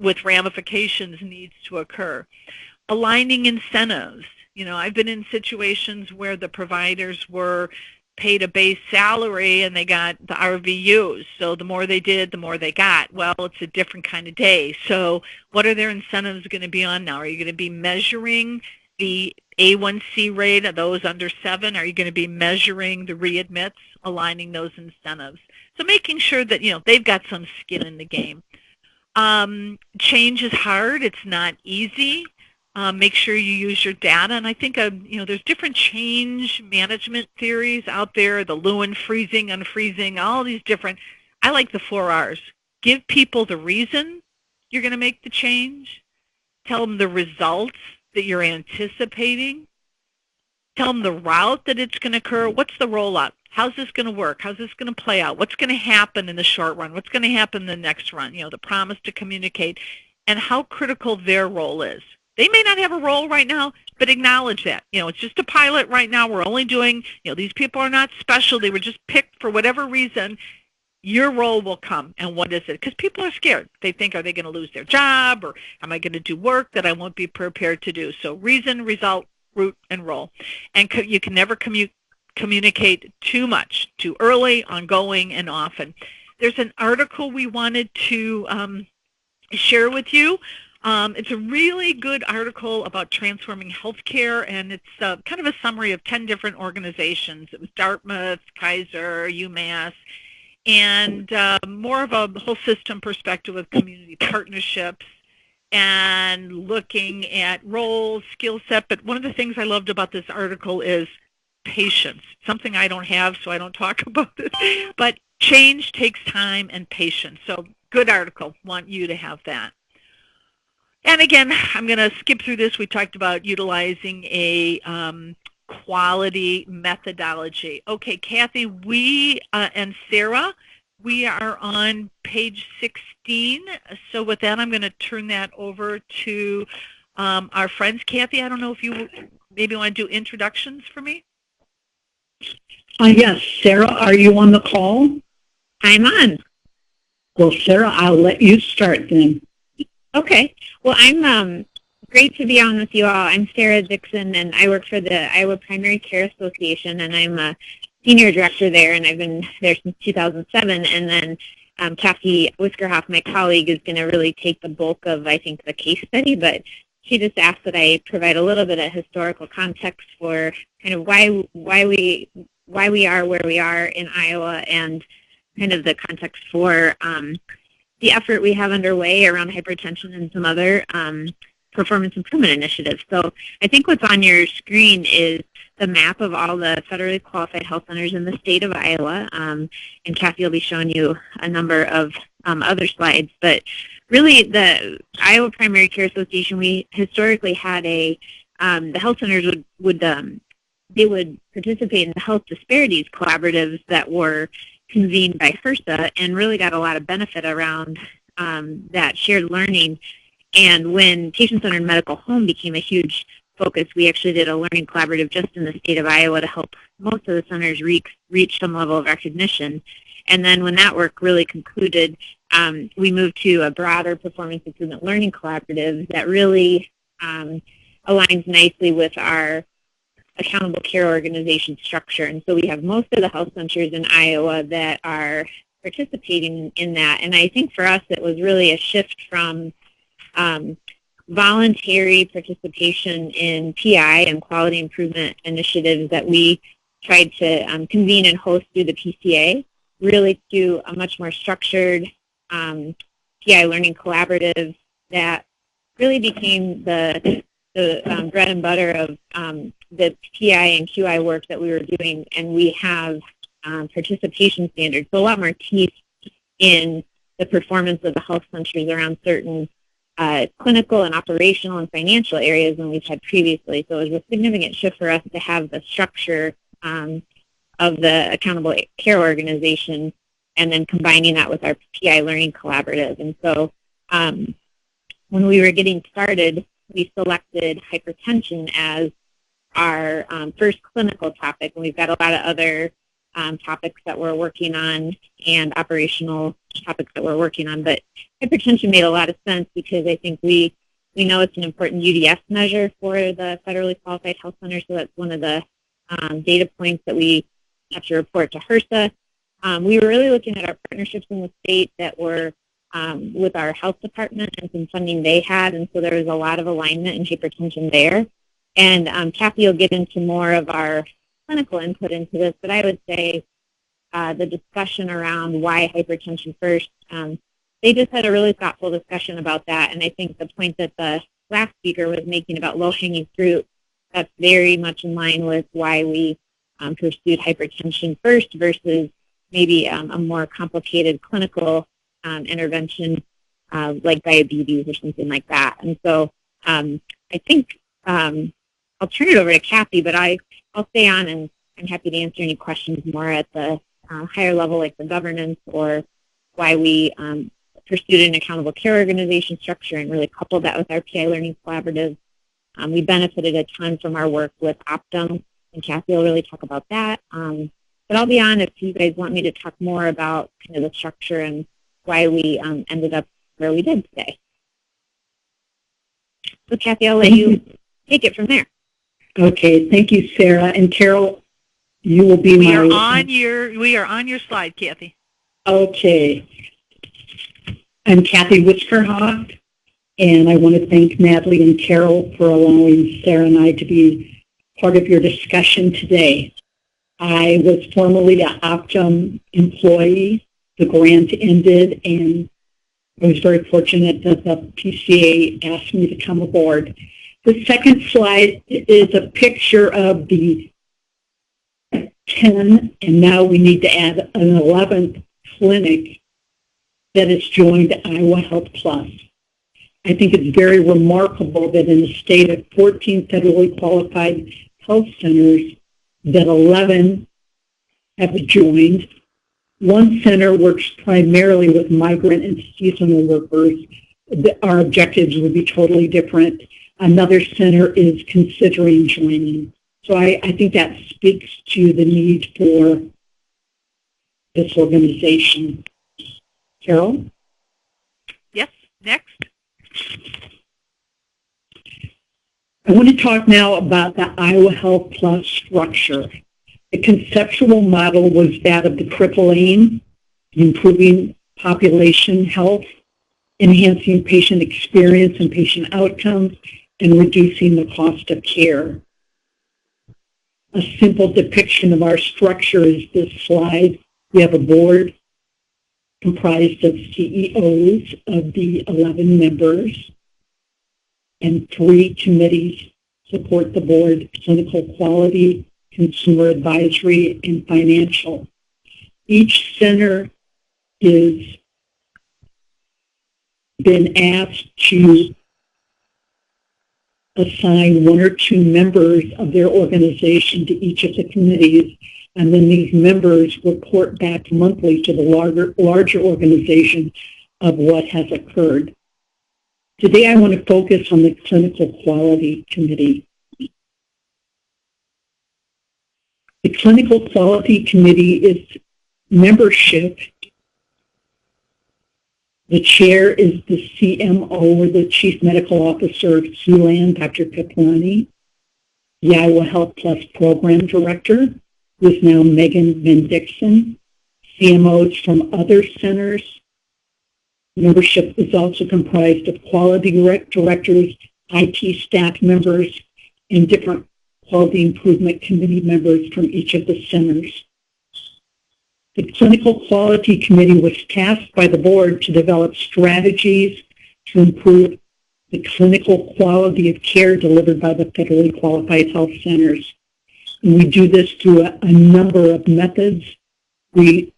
with ramifications needs to occur. Aligning incentives. I've been in situations where the providers were paid a base salary and they got the RVUs. So the more they did, the more they got. Well, it's a different kind of day. So what are their incentives going to be on now? Are you going to be measuring the A1C rate of those under 7? Are you going to be measuring the readmits, aligning those incentives? So making sure that, they've got some skin in the game. Change is hard. It's not easy. Make sure you use your data. And I think, there's different change management theories out there, the Lewin freezing, unfreezing, all these different. I like the 4 R's. Give people the reason you're going to make the change. Tell them the results that you're anticipating. Tell them the route that it's going to occur. What's the rollout? How's this going to work? How's this going to play out? What's going to happen in the short run? What's going to happen in the next run? The promise to communicate, and how critical their role is. They may not have a role right now, but acknowledge that. It's just a pilot right now. We're only doing, these people are not special. They were just picked for whatever reason. Your role will come, and what is it? Because people are scared. They think, are they going to lose their job, or am I going to do work that I won't be prepared to do? So reason, result, route, and role. And you can never communicate too much, too early, ongoing, and often. There's an article we wanted to share with you It's a really good article about transforming healthcare, and it's kind of a summary of 10 different organizations. It was Dartmouth, Kaiser, UMass, and more of a whole system perspective of community partnerships and looking at roles, skill set. But one of the things I loved about this article is patience, something I don't have, so I don't talk about it. But change takes time and patience. So good article. Want you to have that. And again, I'm going to skip through this. We talked about utilizing a quality methodology. Okay, Kathy, we and Sarah, we are on page 16. So with that, I'm going to turn that over to our friends. Kathy, I don't know if you maybe want to do introductions for me? Yes, Sarah, are you on the call? I'm on. Well, Sarah, I'll let you start then. Okay. Well, I'm great to be on with you all. I'm Sarah Dixon, and I work for the Iowa Primary Care Association, and I'm a senior director there, and I've been there since 2007. And then Kathy Whiskerhoff, my colleague, is going to really take the bulk of, I think, the case study, but she just asked that I provide a little bit of historical context for kind of why we are where we are in Iowa, and kind of the context for the effort we have underway around hypertension and some other performance improvement initiatives. So I think what's on your screen is the map of all the federally qualified health centers in the state of Iowa, and Kathy will be showing you a number of other slides. But really, the Iowa Primary Care Association, we historically had the health centers would participate in the health disparities collaboratives that were convened by HRSA, and really got a lot of benefit around that shared learning. And when patient-centered medical home became a huge focus, we actually did a learning collaborative just in the state of Iowa to help most of the centers reach some level of recognition. And then when that work really concluded, we moved to a broader performance improvement learning collaborative that really aligns nicely with our accountable care organization structure. And so we have most of the health centers in Iowa that are participating in that. And I think for us, it was really a shift from voluntary participation in PI and quality improvement initiatives that we tried to convene and host through the PCA, really to a much more structured PI learning collaborative that really became the bread and butter of the PI and QI work that we were doing. And we have participation standards, so a lot more teeth in the performance of the health centers around certain clinical and operational and financial areas than we've had previously. So it was a significant shift for us to have the structure of the accountable care organization, and then combining that with our PI learning collaborative. And so when we were getting started, we selected hypertension as our first clinical topic, and we've got a lot of other topics that we're working on and operational topics that we're working on. But hypertension made a lot of sense because I think we know it's an important UDS measure for the federally qualified health center, so that's one of the data points that we have to report to HRSA. We were really looking at our partnerships in the state that were with our health department and some funding they had, and so there was a lot of alignment in hypertension there. And Kathy will get into more of our clinical input into this, but I would say the discussion around why hypertension first, they just had a really thoughtful discussion about that, and I think the point that the last speaker was making about low-hanging fruit, that's very much in line with why we pursued hypertension first versus maybe a more complicated clinical intervention like diabetes or something like that. And so I think I'll turn it over to Kathy, but I'll stay on, and I'm happy to answer any questions more at the higher level, like the governance or why we pursued an accountable care organization structure and really coupled that with our PI Learning Collaborative. We benefited a ton from our work with Optum, and Kathy will really talk about that. But I'll be on if you guys want me to talk more about kind of the structure and why we ended up where we did today. So Kathy, I'll let you take it from there. Okay, thank you, Sarah. And Carol, you will be we are on your slide, Kathy. Okay. I'm Kathy Whiskerhoff, And I want to thank Natalie and Carol for allowing Sarah and I to be part of your discussion today. I was formerly an Optum employee. The grant ended, and I was very fortunate that the PCA asked me to come aboard. The second slide is a picture of the 10, and now we need to add an 11th clinic that has joined Iowa Health Plus. I think it's very remarkable that in a state of 14 federally qualified health centers, that 11 have joined. One center works primarily with migrant and seasonal workers. Our objectives would be totally different. Another center is considering joining. So I think that speaks to the need for this organization. Carol? Yes, next. I want to talk now about the Iowa Health Plus structure. The conceptual model was that of the triple aim, improving population health, enhancing patient experience and patient outcomes, and reducing the cost of care. A simple depiction of our structure is this slide. We have a board comprised of CEOs of the 11 members, and 3 committees support the board: clinical quality, consumer advisory, and financial. Each center is been asked to assign 1 or 2 members of their organization to each of the committees, and then these members report back monthly to the larger organization of what has occurred. Today I want to focus on the Clinical Quality Committee. The Clinical Quality Committee is membership. The chair is the CMO, or the Chief Medical Officer of QLAN, Dr. Kaplani. The Iowa Health Plus Program Director, who is now Megan Van Dixon. CMOs from other centers. Membership is also comprised of quality directors, IT staff members, and different quality improvement committee members from each of the centers. The Clinical Quality Committee was tasked by the board to develop strategies to improve the clinical quality of care delivered by the federally qualified health centers. And we do this through a number of methods. We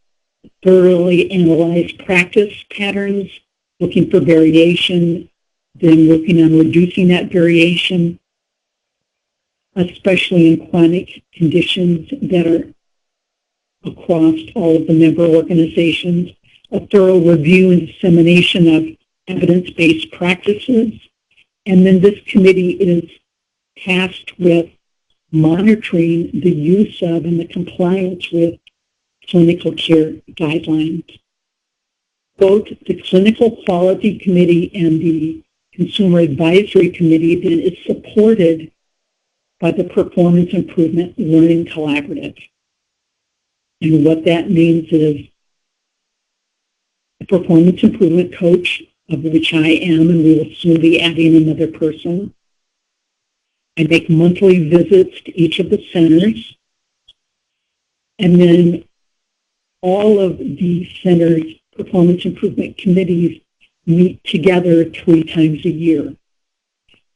thoroughly analyze practice patterns, looking for variation, then working on reducing that variation, especially in chronic conditions that are across all of the member organizations, a thorough review and dissemination of evidence-based practices, and then this committee is tasked with monitoring the use of and the compliance with clinical care guidelines. Both the Clinical Quality Committee and the Consumer Advisory Committee then is supported by the Performance Improvement Learning Collaborative. And what that means is a performance improvement coach, of which I am, and we will soon be adding another person. I make monthly visits to each of the centers, and then all of the centers' performance improvement committees meet together 3 times a year.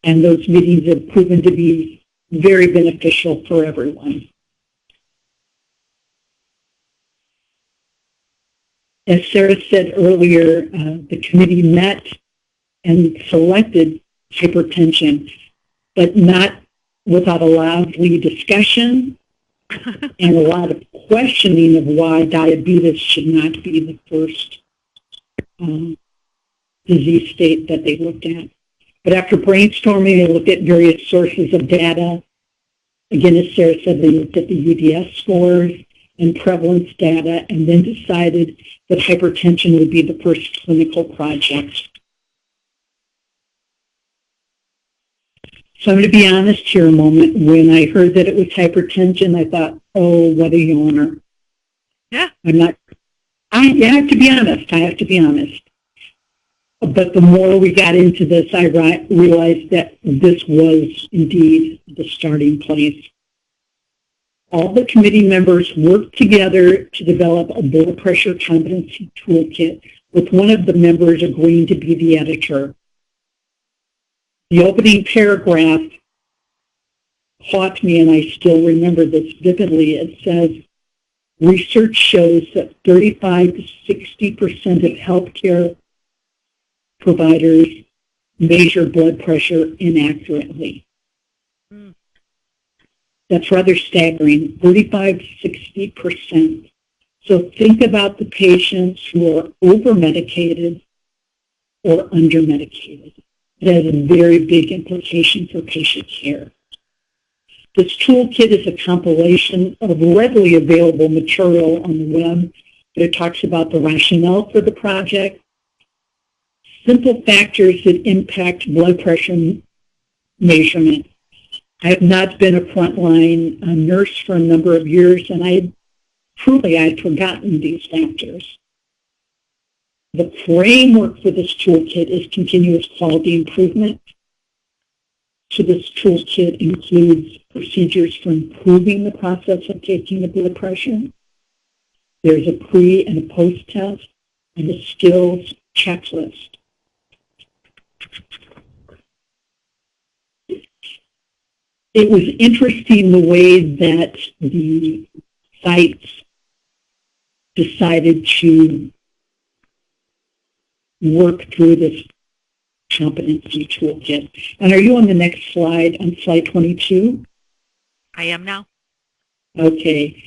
And those meetings have proven to be very beneficial for everyone. As Sarah said earlier, the committee met and selected hypertension, but not without a lively discussion and a lot of questioning of why diabetes should not be the first disease state that they looked at. But after brainstorming, they looked at various sources of data. Again, as Sarah said, they looked at the UDS scores and prevalence data, and then decided that hypertension would be the first clinical project. So I'm going to be honest here a moment. When I heard that it was hypertension, I thought, oh, what a yawner. Yeah. I have to be honest. But the more we got into this, I realized that this was indeed the starting place. All the committee members worked together to develop a blood pressure competency toolkit, with one of the members agreeing to be the editor. The opening paragraph caught me, and I still remember this vividly. It says, research shows that 35 to 60% of healthcare providers measure blood pressure inaccurately. That's rather staggering, 35 to 60%. So think about the patients who are over-medicated or under-medicated. It has a very big implication for patient care. This toolkit is a compilation of readily available material on the web. It talks about the rationale for the project, simple factors that impact blood pressure measurement. I have not been a frontline nurse for a number of years, and I had forgotten these factors. The framework for this toolkit is continuous quality improvement. So this toolkit includes procedures for improving the process of taking the blood pressure. There's a pre and a post test and a skills checklist. It was interesting the way that the sites decided to work through this competency toolkit. And are you on the next slide, on slide 22? I am now. Okay.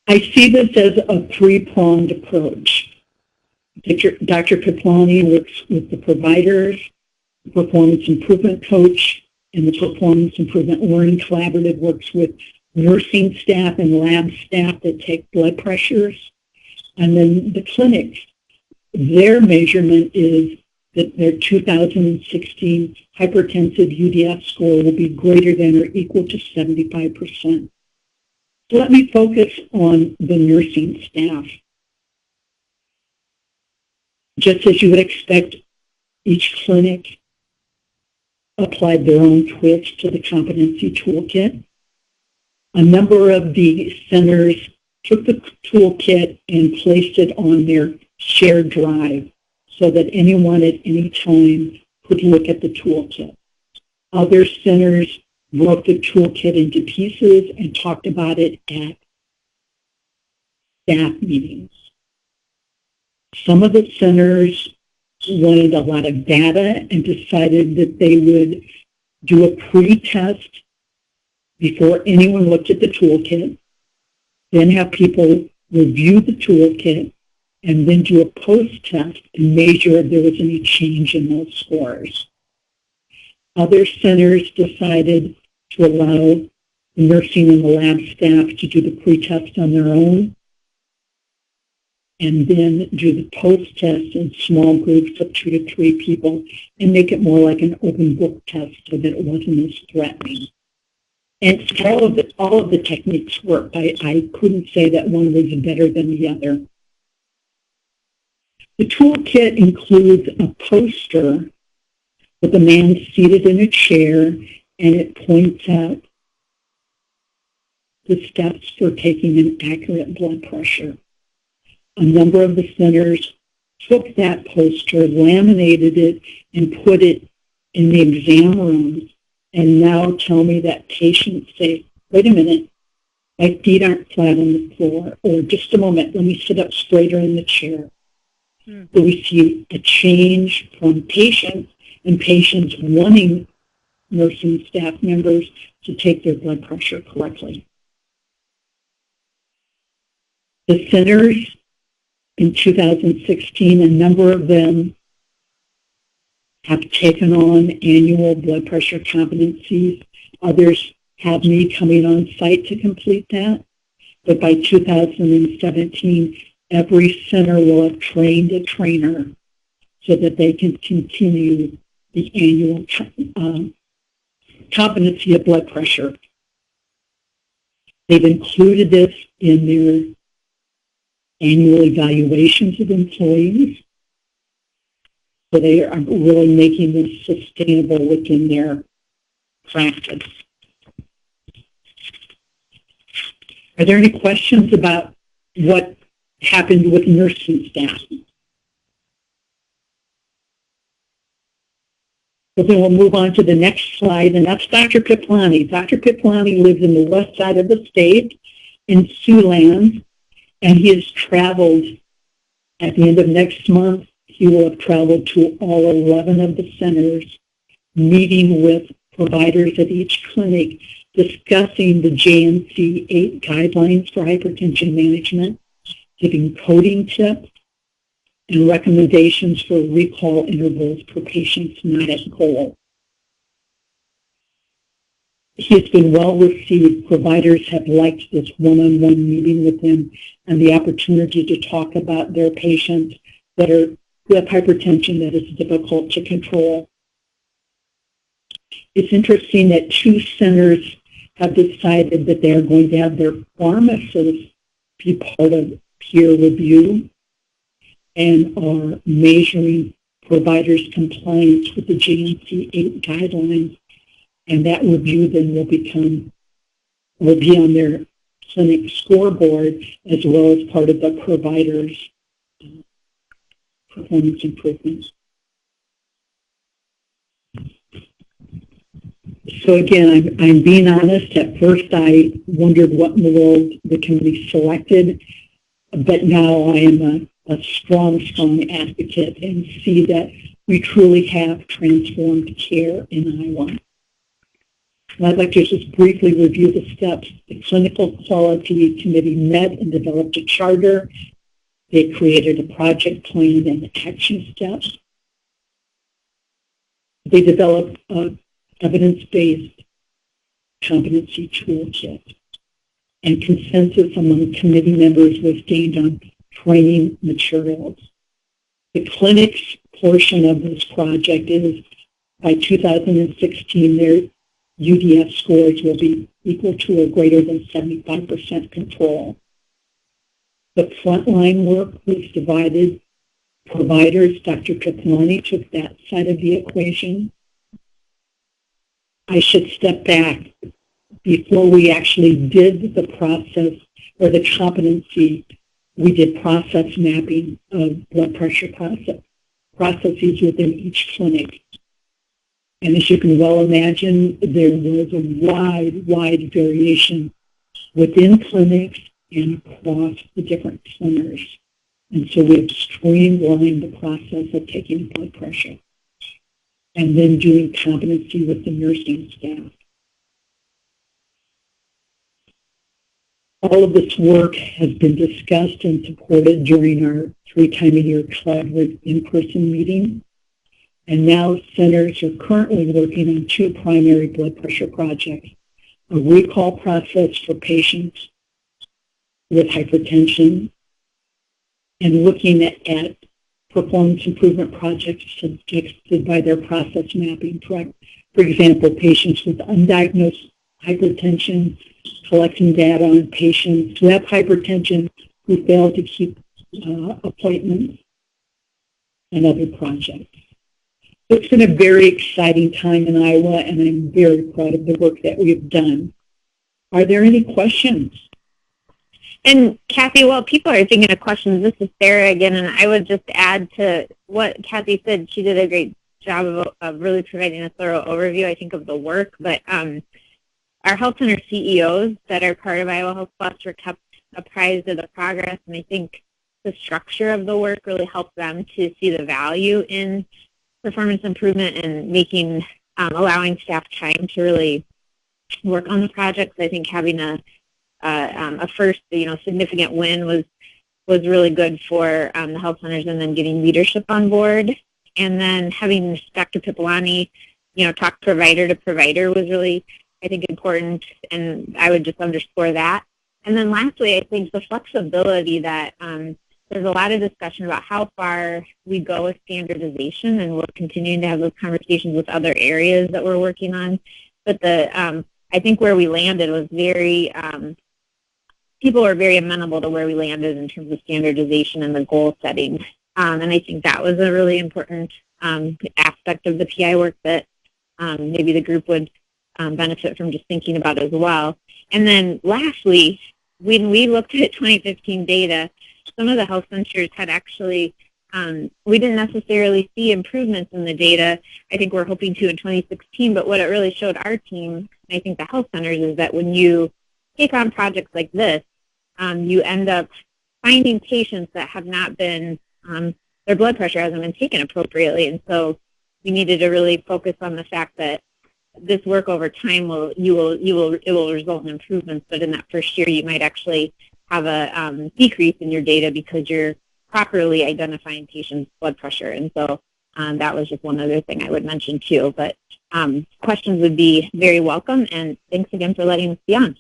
I see this as a three-pronged approach. Dr. Kaplani works with the providers, the performance improvement coach, and the performance improvement learning collaborative works with nursing staff and lab staff that take blood pressures. And then the clinics, their measurement is that their 2016 hypertensive UDS score will be greater than or equal to 75%. So let me focus on the nursing staff. Just as you would expect, each clinic applied their own twist to the competency toolkit. A number of the centers took the toolkit and placed it on their shared drive so that anyone at any time could look at the toolkit. Other centers broke the toolkit into pieces and talked about it at staff meetings. Some of the centers wanted a lot of data and decided that they would do a pre-test before anyone looked at the toolkit, then have people review the toolkit, and then do a post-test and measure if there was any change in those scores. Other centers decided to allow the nursing and the lab staff to do the pre-test on their own, and then do the post-test in small groups of 2 to 3 people and make it more like an open book test so that it wasn't as threatening. And all of the techniques worked. I couldn't say that one was better than the other. The toolkit includes a poster with a man seated in a chair, and it points out the steps for taking an accurate blood pressure. A number of the centers took that poster, laminated it, and put it in the exam rooms, and now tell me that patients say, wait a minute, my feet aren't flat on the floor, or just a moment, let me sit up straighter in the chair. So we see a change from patients, and patients wanting nursing staff members to take their blood pressure correctly. The centers in 2016, a number of them have taken on annual blood pressure competencies. Others have me coming on site to complete that. But by 2017, every center will have trained a trainer so that they can continue the annual competency of blood pressure. They've included this in their annual evaluations of employees. So they are really making this sustainable within their practice. Are there any questions about what happened with nursing staff? So then we'll move on to the next slide, and that's Dr. Piplani. Dr. Piplani lives in the west side of the state in Siouxland, and he has traveled at the end of next month. He will have traveled to all 11 of the centers, meeting with providers at each clinic, discussing the JNC 8 guidelines for hypertension management, giving coding tips, and recommendations for recall intervals for patients not at goal. He has been well received. Providers have liked this one-on-one meeting with him and the opportunity to talk about their patients who have hypertension that is difficult to control. It's interesting that 2 centers have decided that they are going to have their pharmacists be part of peer review and are measuring providers' compliance with the JNC 8 guidelines, and that review then will be on their clinic scoreboard as well as part of the providers' performance improvements. So again, I'm being honest. At first, I wondered what in the world the committee selected, but now I am a strong advocate and see that we truly have transformed care in Iowa. And I'd like to just briefly review the steps. The Clinical Quality Committee met and developed a charter. They created a project plan and action steps. They developed an evidence-based competency toolkit. And consensus among committee members was gained on training materials. The clinic's portion of this project is, by 2016, their UDS scores will be equal to or greater than 75% control. The frontline work was divided. Providers, Dr. Piplani took that side of the equation. I should step back. Before we actually did the process or the competency, we did process mapping of blood pressure processes within each clinic. And as you can well imagine, there was a wide variation within clinics and across the different centers. And so we've streamlined the process of taking blood pressure and then doing competency with the nursing staff. All of this work has been discussed and supported during our 3-time-a-year collaborative in-person meeting. And now centers are currently working on 2 primary blood pressure projects: a recall process for patients with hypertension and looking at performance improvement projects suggested by their process mapping. For example, patients with undiagnosed hypertension, collecting data on patients who have hypertension who fail to keep appointments, and other projects. So it's been a very exciting time in Iowa, and I'm very proud of the work that we've done. Are there any questions? And Kathy, while people are thinking of questions, this is Sarah again, and I would just add to what Kathy said. She did a great job of really providing a thorough overview, I think, of the work. But our health center CEOs that are part of Iowa Health Plus were kept apprised of the progress, and I think the structure of the work really helped them to see the value in performance improvement and making, allowing staff time to really work on the projects. I think having a first, significant win was really good for the health centers, and then getting leadership on board. And then having Dr. Piplani, talk provider to provider was really, I think, important, and I would just underscore that. And then lastly, I think the flexibility that there's a lot of discussion about how far we go with standardization, and we're continuing to have those conversations with other areas that we're working on. But I think where we landed was very, people were very amenable to where we landed in terms of standardization and the goal setting. And I think that was a really important aspect of the PI work that maybe the group would benefit from just thinking about as well. And then lastly, when we looked at 2015 data, some of the health centers had actually, we didn't necessarily see improvements in the data. I think we're hoping to in 2016, but what it really showed our team, and I think the health centers, is that when you take on projects like this, you end up finding patients that have not been, their blood pressure hasn't been taken appropriately, and so we needed to really focus on the fact that this work over time it will result in improvements, but in that first year you might actually have a decrease in your data because you're properly identifying patients' blood pressure. And so that was just one other thing I would mention too. But questions would be very welcome, and thanks again for letting us be on.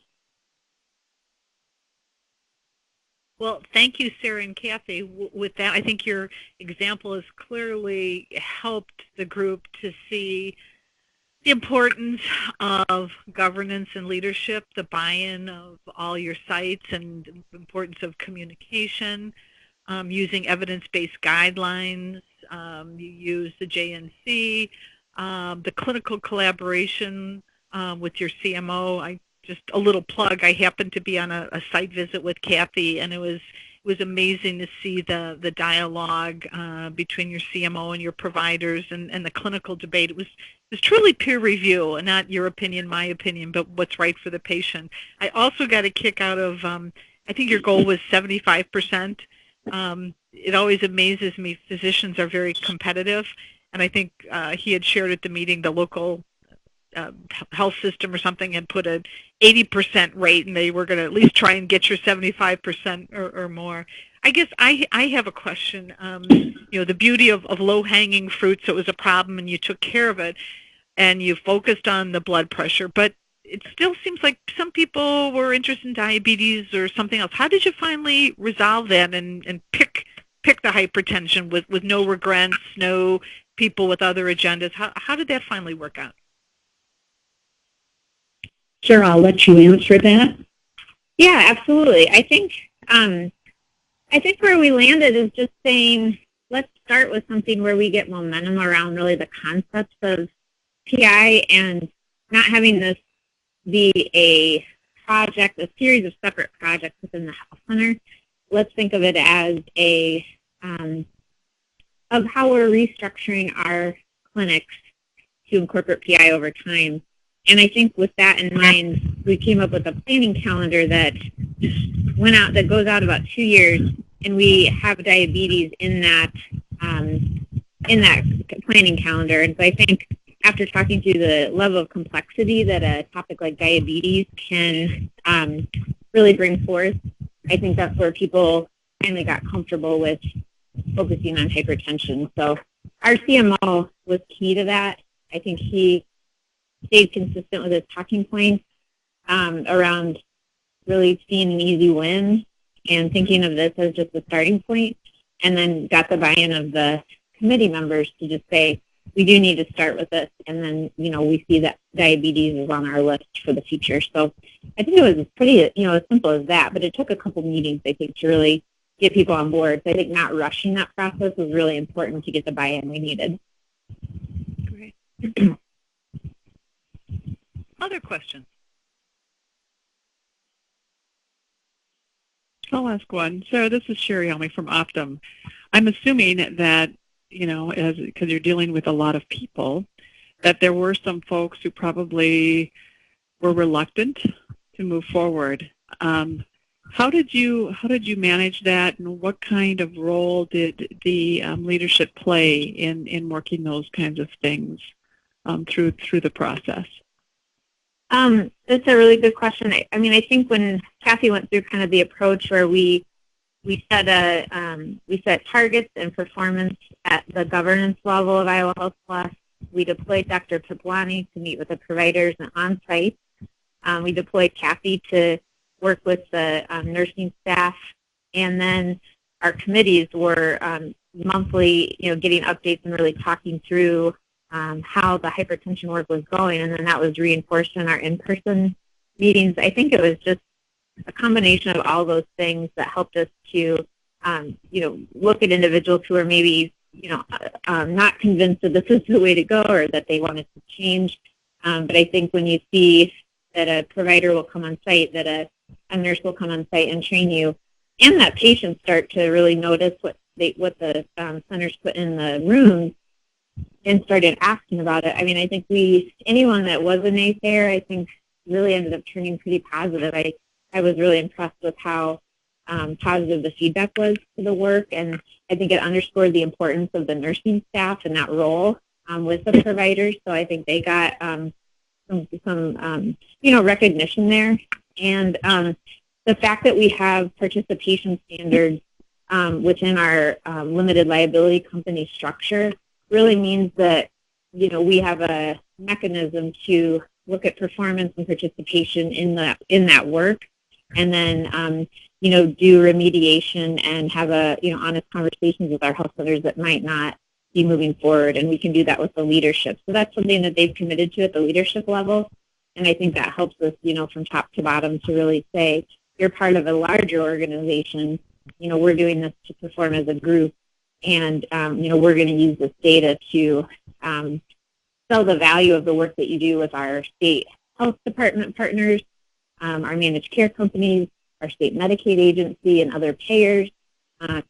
Well, thank you, Sarah and Kathy. With that, I think your example has clearly helped the group to see the importance of governance and leadership, the buy-in of all your sites, and the importance of communication, using evidence-based guidelines. You use the JNC, the clinical collaboration with your CMO. Just a little plug, I happened to be on a site visit with Kathy, and it was amazing to see the dialogue between your CMO and your providers and the clinical debate. It was truly peer review, and not your opinion, my opinion, but what's right for the patient. I also got a kick out of, I think your goal was 75%. It always amazes me, physicians are very competitive, and I think he had shared at the meeting the local health system or something had put an 80% rate, and they were going to at least try and get your 75% or more. I guess I have a question. The beauty of low-hanging fruit, so it was a problem and you took care of it, and you focused on the blood pressure, but it still seems like some people were interested in diabetes or something else. How did you finally resolve that and pick the hypertension with no regrets, no people with other agendas? How did that finally work out? Sure, I'll let you answer that. Yeah, absolutely. I think where we landed is just saying, let's start with something where we get momentum around really the concepts of PI, and not having this be a project, a series of separate projects within the health center. Let's think of it as of how we're restructuring our clinics to incorporate PI over time. And I think with that in mind, we came up with a planning calendar that goes out about 2 years, and we have diabetes in that planning calendar. And so I think after talking through the level of complexity that a topic like diabetes can really bring forth, I think that's where people finally got comfortable with focusing on hypertension. So our CMO was key to that. I think he stayed consistent with his talking points around really seeing an easy win and thinking of this as just a starting point, and then got the buy-in of the committee members to just say, we do need to start with this, and then, we see that diabetes is on our list for the future. So I think it was pretty, as simple as that, but it took a couple meetings, I think, to really get people on board. So I think not rushing that process was really important to get the buy-in we needed. Great. Other questions? I'll ask one. So this is Sherry Elmy from Optum. I'm assuming that, because you're dealing with a lot of people, that there were some folks who probably were reluctant to move forward. How did you manage that, and what kind of role did the leadership play in working those kinds of things through the process? That's a really good question. I think when Kathy went through kind of the approach where we set targets and performance at the governance level of Iowa Health Plus. We deployed Dr. Piplani to meet with the providers on site. We deployed Kathy to work with the nursing staff, and then our committees were monthly, getting updates and really talking through how the hypertension work was going, and then that was reinforced in our in-person meetings. I think it was just a combination of all those things that helped us to, look at individuals who are maybe not convinced that this is the way to go or that they want it to change. But I think when you see that a provider will come on site, that a nurse will come on site and train you, and that patients start to really notice what the centers put in the room and started asking about it. I mean, I think anyone that was a naysayer, I think really ended up turning pretty positive. I was really impressed with how positive the feedback was to the work, and I think it underscored the importance of the nursing staff and that role with the providers. So I think they got some recognition there. And the fact that we have participation standards within our limited liability company structure really means that, we have a mechanism to look at performance and participation in that work, and then, do remediation and have honest conversations with our health centers that might not be moving forward, and we can do that with the leadership. So that's something that they've committed to at the leadership level, and I think that helps us, from top to bottom to really say, you're part of a larger organization, we're doing this to perform as a group, and, we're going to use this data to sell the value of the work that you do with our state health department partners, our managed care companies, our state Medicaid agency, and other payers. And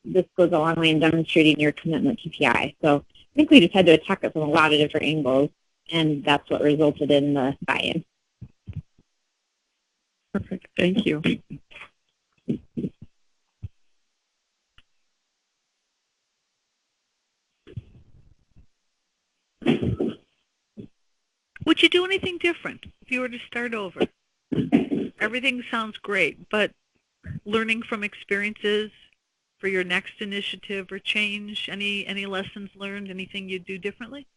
this goes a long way in demonstrating your commitment to PI. So I think we just had to attack it from a lot of different angles, and that's what resulted in the buy-in. Perfect. Thank you. Would you do anything different if you were to start over? Everything sounds great, but learning from experiences for your next initiative or change, any lessons learned, anything you'd do differently?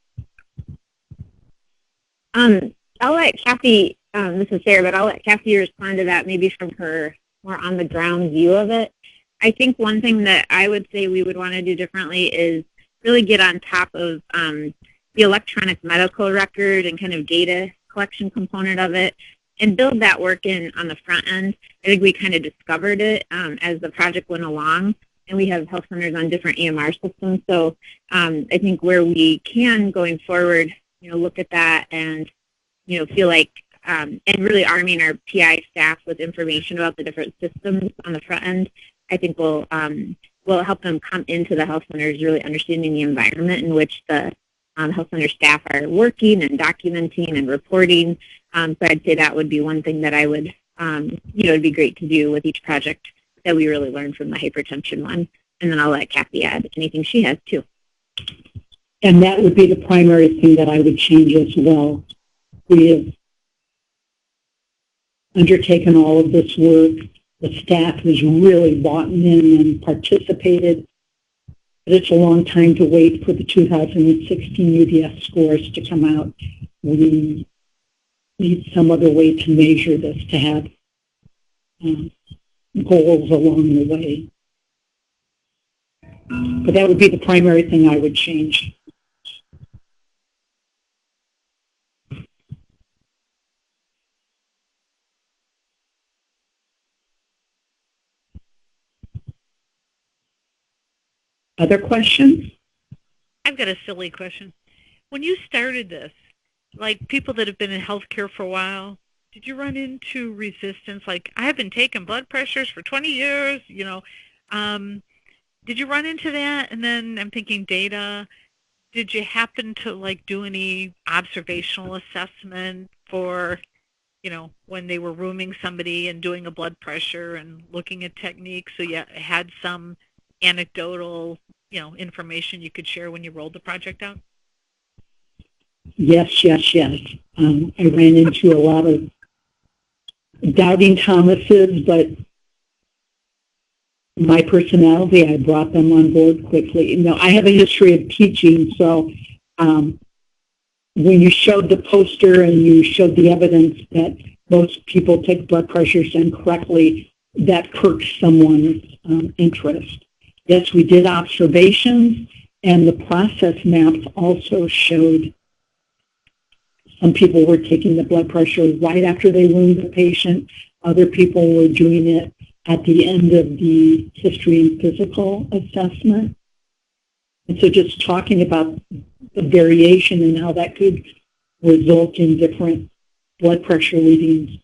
I'll let Kathy, this is Sarah, but I'll let Kathy respond to that maybe from her more on-the-ground view of it. I think one thing that I would say we would want to do differently is really get on top of the electronic medical record and kind of data collection component of it and build that work in on the front end. I think we kind of discovered it as the project went along, and we have health centers on different EMR systems. So I think where we can going forward, look at that and, feel like, and really arming our PI staff with information about the different systems on the front end, I think will help them come into the health centers really understanding the environment in which the health center staff are working and documenting and reporting. So I'd say that would be one thing that I would, it'd be great to do with each project that we really learned from the hypertension one. And then I'll let Kathy add anything she has too. And that would be the primary thing that I would change as well. We have undertaken all of this work. The staff has really bought in and participated. But it's a long time to wait for the 2016 UDS scores to come out. We need some other way to measure this, to have goals along the way. But that would be the primary thing I would change. Other questions? I've got a silly question. When you started this, like people that have been in healthcare for a while, did you run into resistance? Like, I have been taking blood pressures for 20 years, did you run into that? And then I'm thinking data. Did you happen to do any observational assessment for, when they were rooming somebody and doing a blood pressure and looking at techniques, so you had some anecdotal, information you could share when you rolled the project out? Yes. I ran into a lot of doubting Thomases, but my personality, I brought them on board quickly. I have a history of teaching, so when you showed the poster and you showed the evidence that most people take blood pressures incorrectly, that perked someone's interest. Yes, we did observations, and the process maps also showed some people were taking the blood pressure right after they wounded the patient. Other people were doing it at the end of the history and physical assessment. And so just talking about the variation and how that could result in different blood pressure readings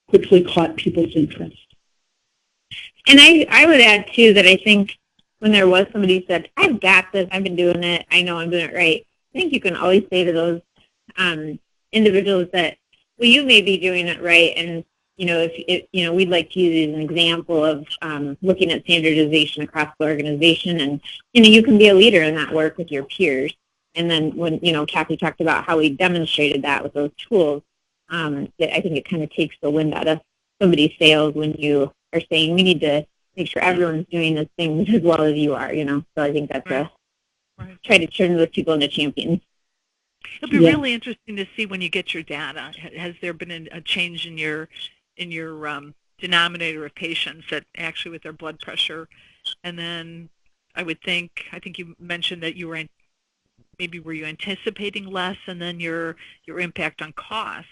quickly caught people's interest. And I would add, too, that I think when there was somebody who said, I've got this, I've been doing it, I know I'm doing it right, I think you can always say to those individuals that, well, you may be doing it right, and we'd like to use it as an example of looking at standardization across the organization, and you can be a leader in that work with your peers. And then when Kathy talked about how we demonstrated that with those tools, I think it kind of takes the wind out of somebody's sails when you are saying we need to make sure everyone's doing this thing as well as you are. So I think that's try to turn those people into champions. It'll be really interesting to see when you get your data. Has there been a change in your denominator of patients that actually with their blood pressure? And then I think you mentioned that you were were you anticipating less, and then your impact on costs,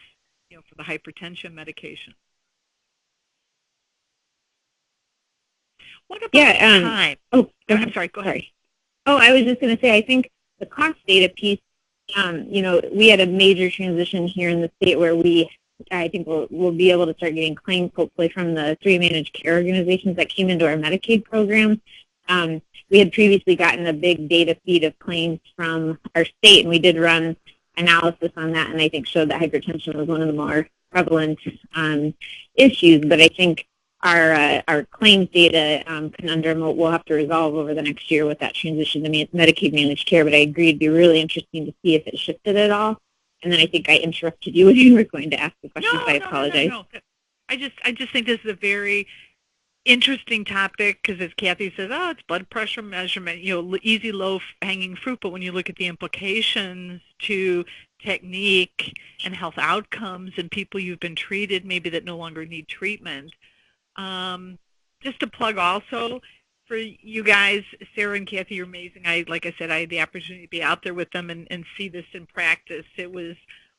for the hypertension medication. What about time? I'm sorry. Go ahead. Oh, I was just going to say, I think the cost data piece. We had a major transition here in the state where I think we'll be able to start getting claims hopefully from the 3 managed care organizations that came into our Medicaid program. We had previously gotten a big data feed of claims from our state, and we did run analysis on that, and I think showed that hypertension was one of the more prevalent issues. But I think our claims data conundrum we'll have to resolve over the next year with that transition to Medicaid managed care. But I agree it'd be really interesting to see if it shifted at all. And then I think I interrupted you when you were going to ask the question, so I apologize. No. I just think this is a very interesting topic because, as Kathy says, it's blood pressure measurement, easy, low-hanging fruit. But when you look at the implications to technique and health outcomes and people you've been treated, maybe that no longer need treatment. Just to plug also for you guys, Sarah and Kathy, you're amazing. Like I said, I had the opportunity to be out there with them and see this in practice. It was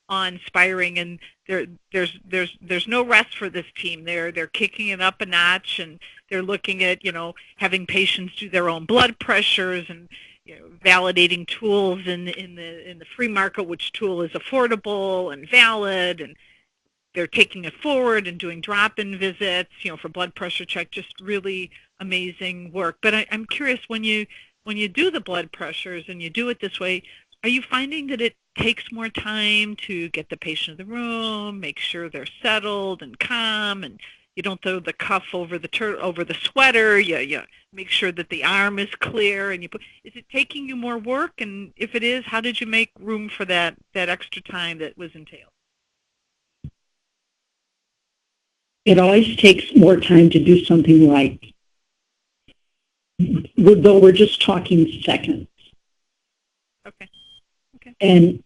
awe-inspiring, and there's no rest for this team. They're kicking it up a notch, and they're looking at having patients do their own blood pressures and validating tools in the free market, which tool is affordable and valid, and they're taking it forward and doing drop-in visits, for blood pressure check. Just really amazing work. But I'm curious, when you do the blood pressures and you do it this way, are you finding that it takes more time to get the patient in the room, make sure they're settled and calm, and you don't throw the cuff over the sweater? You make sure that the arm is clear, and is it taking you more work? And if it is, how did you make room for that extra time that was entailed? It always takes more time to do something right, though we're just talking seconds. Okay. And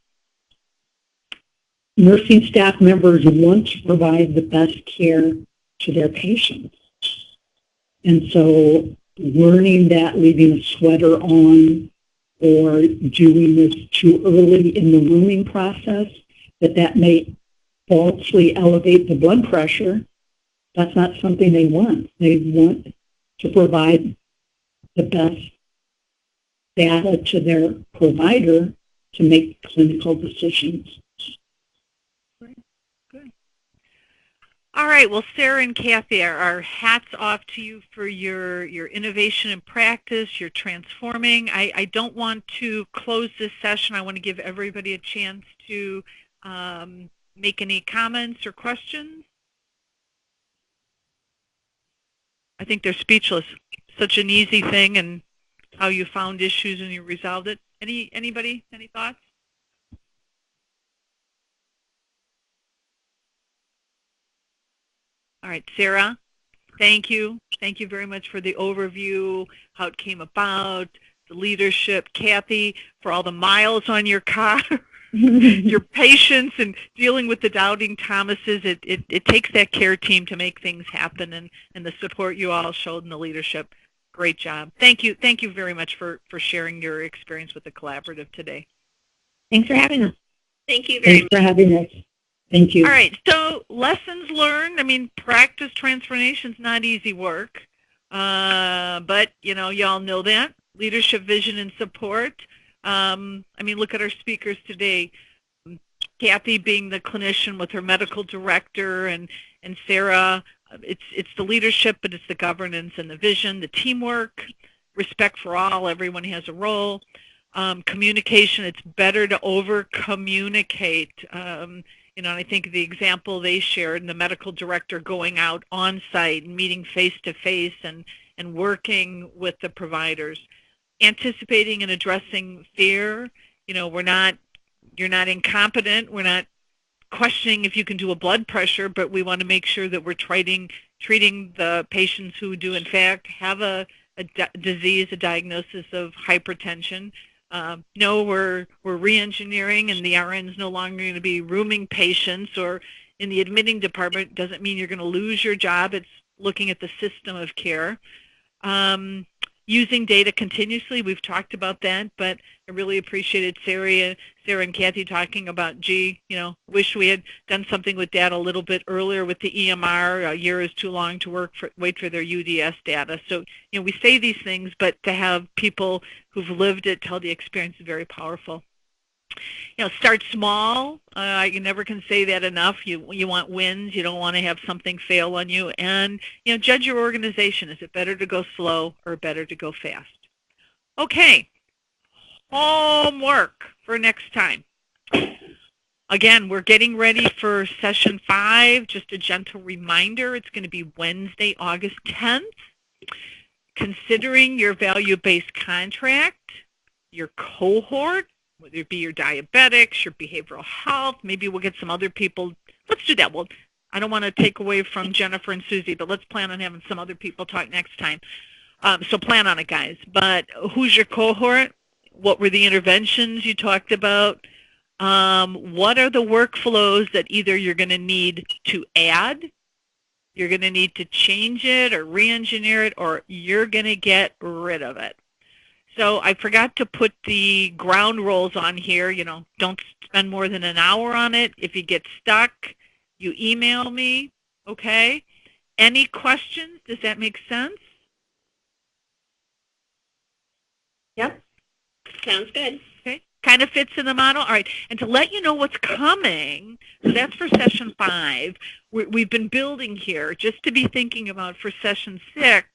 nursing staff members want to provide the best care to their patients. And so learning that, leaving a sweater on, or doing this too early in the rooming process, that may falsely elevate the blood pressure. That's not something they want. They want to provide the best data to their provider to make clinical decisions. Good. All right. Well, Sarah and Kathy, our hats off to you for your innovation in practice, your transforming. I don't want to close this session. I want to give everybody a chance to make any comments or questions. I think they're speechless. Such an easy thing, and how you found issues and you resolved it. Anybody? Any thoughts? All right, Sarah, thank you. Thank you very much for the overview, how it came about, the leadership. Kathy, for all the miles on your car. Your patience and dealing with the doubting Thomases. It takes that care team to make things happen, and the support you all showed in the leadership. Great job. Thank you very much for sharing your experience with the collaborative today. Thanks for having us. Thank you very much. Thanks for having us. Thank you. All right, so lessons learned. Practice transformation is not easy work, but y'all know that. leadership, vision, and support. I mean, look at our speakers today. Kathy being the clinician with her medical director, and Sarah, it's the leadership, but it's the governance and the vision, the teamwork, respect for all, everyone has a role. Communication, it's better to over-communicate. You know, and I think the example they shared, the medical director going out on site and meeting face-to-face and working with the providers. Anticipating and addressing fear, you know, you're not incompetent, we're not questioning if you can do a blood pressure, but we want to make sure that we're treating the patients who do in fact have a disease, a diagnosis of hypertension. No, we're re-engineering, and the RN is no longer going to be rooming patients or in the admitting department. Doesn't mean you're going to lose your job. It's looking at the system of care. Using data continuously, we've talked about that, but I really appreciated Sarah and Kathy talking about, gee, you know, wish we had done something with data a little bit earlier with the EMR. A year is too long to wait for their UDS data. So, you know, we say these things, but to have people who've lived it tell the experience is very powerful. You know, start small. You never can say that enough. You want wins. You don't want to have something fail on you. And, you know, judge your organization. Is it better to go slow or better to go fast? Okay. Homework for next time. Again, we're getting ready for session 5. Just a gentle reminder, it's going to be Wednesday, August 10th. Considering your value-based contract, your cohort, whether it be your diabetics, your behavioral health, maybe we'll get some other people. Let's do that. Well, I don't want to take away from Jennifer and Susie, but let's plan on having some other people talk next time. So plan on it, guys. But who's your cohort? What were the interventions you talked about? What are the workflows that either you're going to need to add, you're going to need to change it or re-engineer it, or you're going to get rid of it? So I forgot to put the ground rules on here. You know, don't spend more than an hour on it. If you get stuck, you email me, okay? Any questions? Does that make sense? Yep. Sounds good. Okay. Kind of fits in the model. All right. And to let you know what's coming, so that's for session 5. We've been building here just to be thinking about for session 6.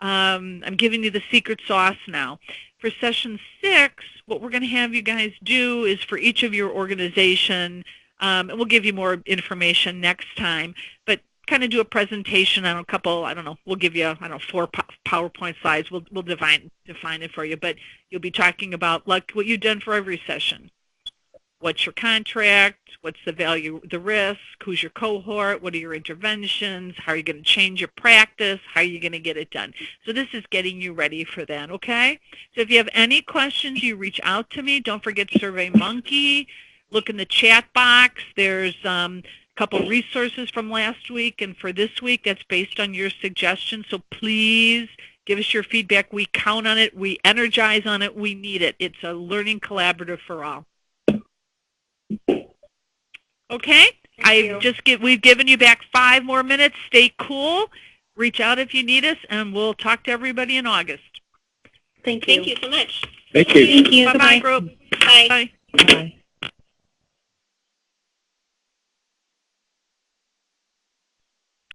I'm giving you the secret sauce now. For session 6, what we're going to have you guys do is for each of your organization, and we'll give you more information next time, but kind of do a presentation on a couple, I don't know, we'll give you, I don't know, 4 PowerPoint slides. We'll define it for you, but you'll be talking about like what you've done for every session. What's your contract? What's the value, the risk? Who's your cohort? What are your interventions? How are you going to change your practice? How are you going to get it done? So this is getting you ready for that, okay? So if you have any questions, you reach out to me. Don't forget SurveyMonkey. Look in the chat box. There's a couple resources from last week, and for this week, that's based on your suggestions. So please give us your feedback. We count on it. We energize on it. We need it. It's a learning collaborative for all. Okay, we've given you back 5 more minutes. Stay cool. Reach out if you need us, and we'll talk to everybody in August. Thank you. Thank you so much. Thank you. Thank you. Bye-bye, group. Bye. Bye. Bye.